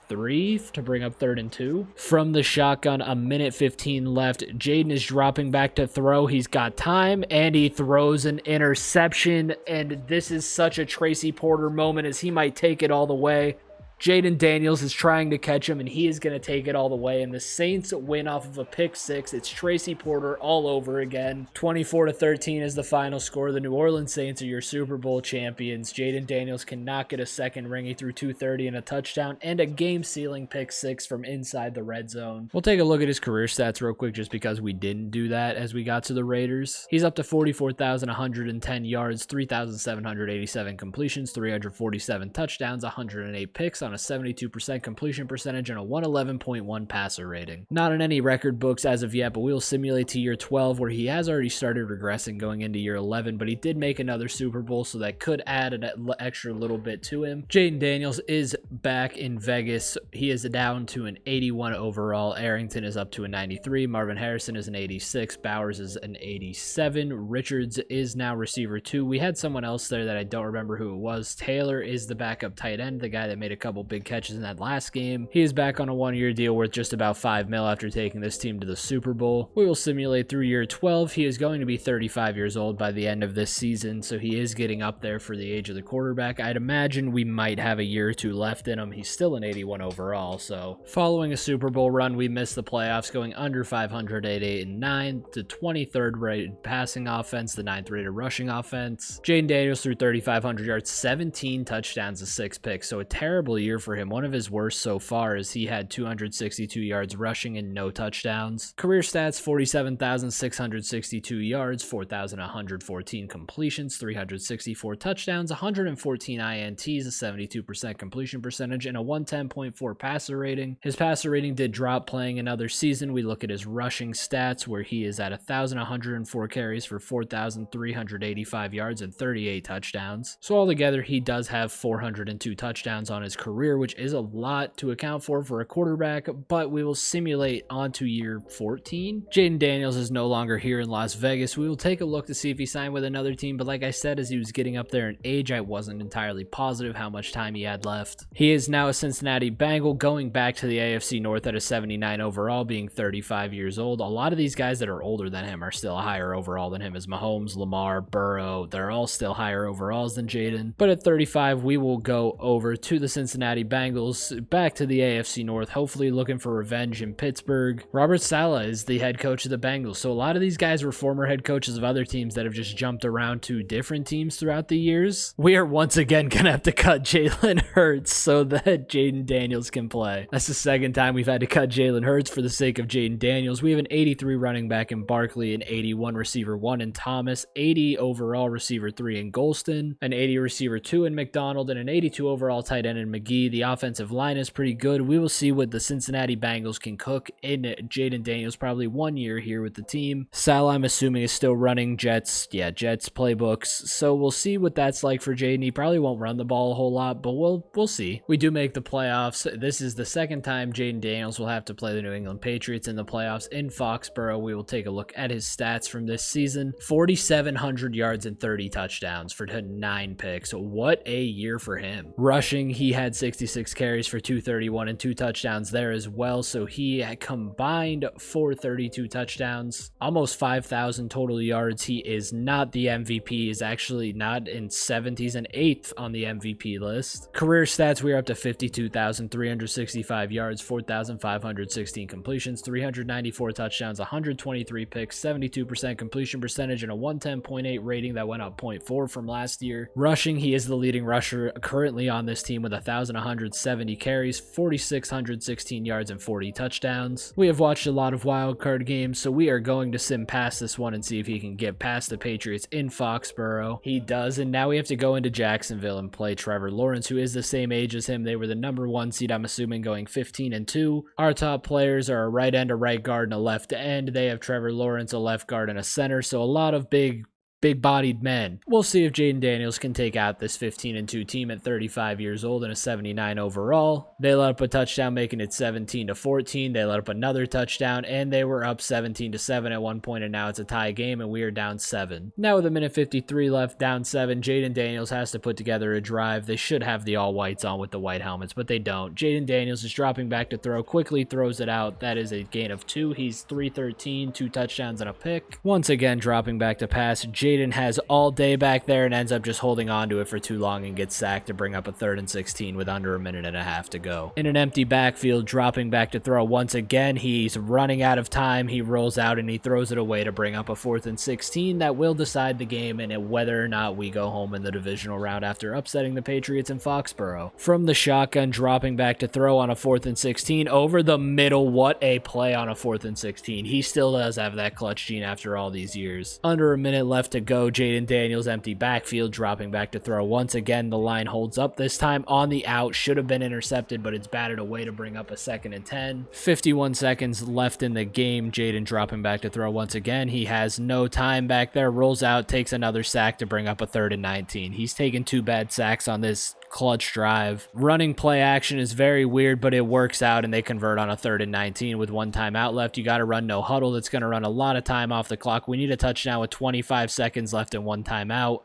3 to bring up 3rd and 2. From the shotgun, a minute 15 left. Jayden is dropping back to throw. He's got time, and he throws an interception, and this is such a Tracy Porter moment as he might take it all the way. Jayden Daniels is trying to catch him, and he is going to take it all the way, and the Saints win off of a pick 6. It's Tracy Porter all over again. 24-13 is the final score. The New Orleans Saints are your Super Bowl champions. Jayden Daniels cannot get a second ring. He threw 230 and a touchdown and a game-sealing pick 6 from inside the red zone. We'll take a look at his career stats real quick just because we didn't do that as we got to the Raiders. He's up to 44,110 yards, 3,787 completions, 347 touchdowns, 108 picks on a 72% completion percentage and a 111.1 passer rating. Not in any record books as of yet, but we'll simulate to year 12 where he has already started regressing going into year 11, but he did make another Super Bowl, so that could add an extra little bit to him. Jayden Daniels is back in Vegas. He is down to an 81 overall. Arrington is up to a 93. Marvin Harrison is an 86. Bowers is an 87. Richards is now receiver 2. We had someone else there that I don't remember who it was. Taylor is the backup tight end, the guy that made a couple big catches in that last game. He is back on a 1-year deal worth just about $5 million after taking this team to the Super Bowl. We will simulate through year 12. He is going to be 35 years old by the end of this season, so he is getting up there for the age of the quarterback. I'd imagine we might have a year or 2 left in him. He's still an 81 overall, so following a Super Bowl run, we missed the playoffs, going under 500 at 8-9, to 23rd rated passing offense, the 9th rated rushing offense. Jayden Daniels threw 3,500 yards, 17 touchdowns, and 6 picks, so a terrible year for him. One of his worst so far, as he had 262 yards rushing and no touchdowns. Career stats: 47,662 yards, 4,114 completions, 364 touchdowns, 114 INTs, a 72% completion percentage, and a 110.4 passer rating. His passer rating did drop playing another season. We look at his rushing stats, where he is at 1,104 carries for 4,385 yards and 38 touchdowns. So altogether, he does have 402 touchdowns on his career, which is a lot to account for a quarterback, but we will simulate onto year 14. Jayden Daniels is no longer here in Las Vegas. We will take a look to see if he signed with another team, but like I said, as he was getting up there in age, I wasn't entirely positive how much time he had left. He is now a Cincinnati Bengal, going back to the AFC North at a 79 overall, being 35 years old. A lot of these guys that are older than him are still higher overall than him, as Mahomes, Lamar, Burrow. They're all still higher overalls than Jayden, but at 35, we will go over to the Cincinnati Cincinnati Bengals back to the AFC North, hopefully looking for revenge in Pittsburgh. Robert Saleh is the head coach of the Bengals. So a lot of these guys were former head coaches of other teams that have just jumped around to different teams throughout the years. We are once again going to have to cut Jalen Hurts so that Jayden Daniels can play. That's the second time we've had to cut Jalen Hurts for the sake of Jayden Daniels. We have an 83 running back in Barkley, an 81 receiver 1 in Thomas, 80 overall receiver 3 in Golston, an 80 receiver 2 in McDonald, and an 82 overall tight end in McGee. The offensive line is pretty good. We will see what the Cincinnati Bengals can cook in Jayden Daniels, probably 1 year here with the team. Sal, I'm assuming, is still running Jets playbooks, so we'll see what that's like for Jayden. He probably won't run the ball a whole lot, but we'll see. We do make the playoffs. This is the second time Jayden Daniels will have to play the New England Patriots in the playoffs in Foxborough. We will take a look at his stats from this season. 4,700 yards and 30 touchdowns for 9 picks. What a year for him. Rushing, he had 66 carries for 231 and 2 touchdowns there as well, so he had combined 432 touchdowns, almost 5,000 total yards. He is not the MVP. He's actually not in 7th. He's an 8th on the MVP list. Career stats, we are up to 52,365 yards, 4,516 completions, 394 touchdowns, 123 picks, 72% completion percentage, and a 110.8 rating that went up 0.4 from last year. Rushing, he is the leading rusher currently on this team with 1,170 carries, 4,616 yards, and 40 touchdowns. We have watched a lot of wild card games, so we are going to sim past this one and see if he can get past the Patriots in Foxborough. He does, and now we have to go into Jacksonville and play Trevor Lawrence, who is the same age as him. They were the number 1 seed, I'm assuming, going 15-2. Our top players are a right end, a right guard, and a left end. They have Trevor Lawrence, a left guard, and a center, so a lot of big-bodied men. We'll see if Jayden Daniels can take out this 15-2 team at 35 years old and a 79 overall. They let up a touchdown, making it 17-14. They let up another touchdown, and they were up 17-7 at one point, and now it's a tie game, and we are down 7. Now with a minute 53 left, down 7, Jayden Daniels has to put together a drive. They should have the all-whites on with the white helmets, but they don't. Jayden Daniels is dropping back to throw, quickly throws it out. That is a gain of 2. He's 313, 2 touchdowns and a pick. Once again, dropping back to pass. Jayden has all day back there and ends up just holding on to it for too long and gets sacked to bring up a 3rd and 16 with under a minute and a half to go. In an empty backfield, dropping back to throw once again. He's running out of time. He rolls out and he throws it away to bring up a 4th and 16 that will decide the game and whether or not we go home in the divisional round after upsetting the Patriots in Foxborough. From the shotgun, dropping back to throw on a 4th and 16 over the middle. What a play on a 4th and 16. He still does have that clutch gene after all these years. Under a minute left to go. Jayden Daniels empty backfield, dropping back to throw once again. The line holds up this time on the out. Should have been intercepted, but it's batted away to bring up a 2nd and 10. 51 seconds left in the game. Jayden dropping back to throw once again. He has no time back there. Rolls out, takes another sack to bring up a 3rd and 19. He's taken 2 bad sacks on this clutch drive. Running play action is very weird, but it works out and they convert on a 3rd and 19 with 1 timeout left. You got to run no huddle. That's going to run a lot of time off the clock. We need a touchdown with 25 seconds left and 1 timeout.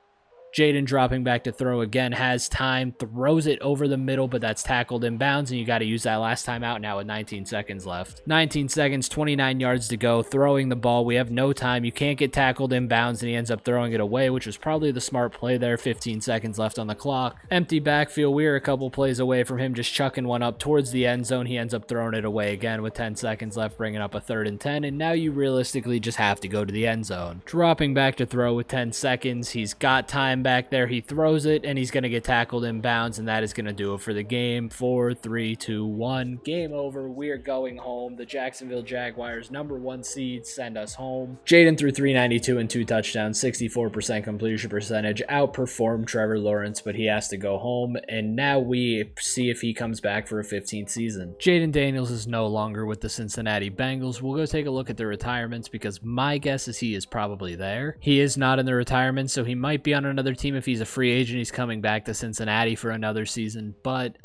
Jayden dropping back to throw again, has time, throws it over the middle, but that's tackled in bounds, and you got to use that last time out now with 19 seconds left. 19 seconds, 29 yards to go, throwing the ball. We have no time. You can't get tackled in bounds, and he ends up throwing it away, which was probably the smart play there. 15 seconds left on the clock. Empty backfield. We are a couple plays away from him just chucking one up towards the end zone. He ends up throwing it away again with 10 seconds left, bringing up a 3rd and 10, and now you realistically just have to go to the end zone. Dropping back to throw with 10 seconds. He's got time back there. He throws it, and he's going to get tackled in bounds, and that is going to do it for the game. 4, 3, 2, 1. Game over. We are going home. The Jacksonville Jaguars, number 1 seed, send us home. Jayden threw 392 and 2 touchdowns, 64% completion percentage, outperformed Trevor Lawrence, but he has to go home, and now we see if he comes back for a 15th season. Jayden Daniels is no longer with the Cincinnati Bengals. We'll go take a look at the retirements because my guess is he is probably there. He is not in the retirement, so he might be on another team if he's a free agent. He's coming back to Cincinnati for another season, but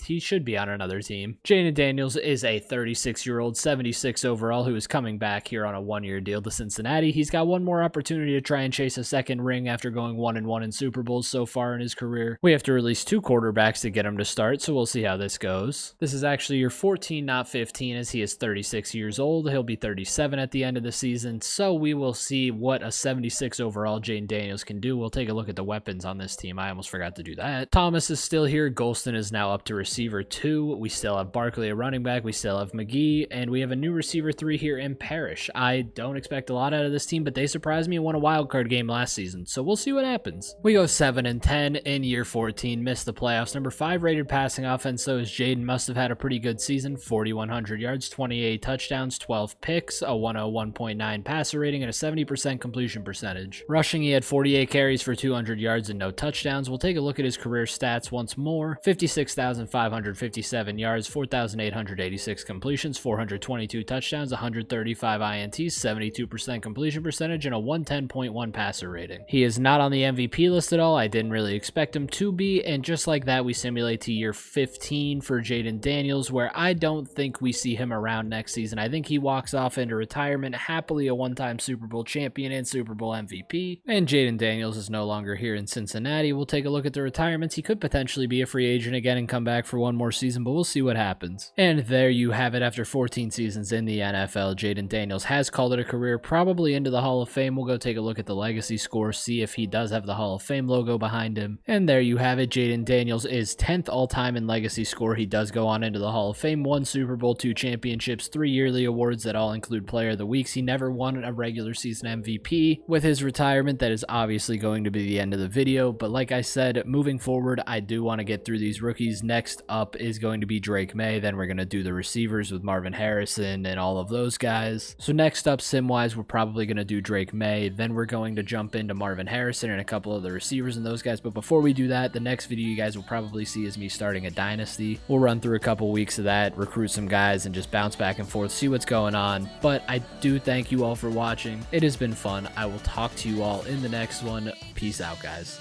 he should be on another team. Jayden Daniels is a 36-year-old, 76 overall, who is coming back here on a 1-year deal to Cincinnati. He's got one more opportunity to try and chase a 2nd ring after going 1-1 in Super Bowls so far in his career. We have to release 2 quarterbacks to get him to start, so we'll see how this goes. This is actually your 14, not 15, as he is 36 years old. He'll be 37 at the end of the season, so we will see what a 76 overall Jayden Daniels can do. We'll take a look look at the weapons on this team. I almost forgot to do that. Thomas is still here. Golston is now up to receiver 2. We still have Barkley at running back. We still have McGee, and we have a new receiver 3 here in Parrish. I don't expect a lot out of this team, but they surprised me and won a wild card game last season, so we'll see what happens. We go 7-10 in year 14, missed the playoffs. Number 5 rated passing offense, though, is Jayden. Must have had a pretty good season. 4,100 yards, 28 touchdowns, 12 picks, a 101.9 passer rating, and a 70% completion percentage. Rushing, he had 48 carries for 200 yards and no touchdowns. We'll take a look at his career stats once more. 56,557 yards, 4,886 completions, 422 touchdowns, 135 INTs, 72% completion percentage, and a 110.1 passer rating. He is not on the MVP list at all. I didn't really expect him to be, and just like that, we simulate to year 15 for Jayden Daniels, where I don't think we see him around next season. I think he walks off into retirement, happily a one-time Super Bowl champion and Super Bowl MVP, and Jayden Daniels is no longer here in Cincinnati. We'll take a look at the retirements. He could potentially be a free agent again and come back for one more season, but we'll see what happens. And there you have it. After 14 seasons in the NFL, Jayden Daniels has called it a career, probably into the Hall of Fame. We'll go take a look at the legacy score, see if he does have the Hall of Fame logo behind him. And there you have it. Jayden Daniels is 10th all-time in legacy score. He does go on into the Hall of Fame, 1 Super Bowl, 2 championships, 3 yearly awards that all include Player of the Weeks. He never won a regular season MVP. With his retirement, that is obviously going to be the end of the video, but like I said, moving forward, I do want to get through these rookies. Next up is going to be Drake May, then we're going to do the receivers with Marvin Harrison and all of those guys. So next up, sim-wise, we're probably going to do Drake May, then we're going to jump into Marvin Harrison and a couple of the receivers and those guys, but before we do that, the next video you guys will probably see is me starting a dynasty. We'll run through a couple weeks of that, recruit some guys, and just bounce back and forth, see what's going on. But I do thank you all for watching. It has been fun. I will talk to you all in the next one. Peace out, guys.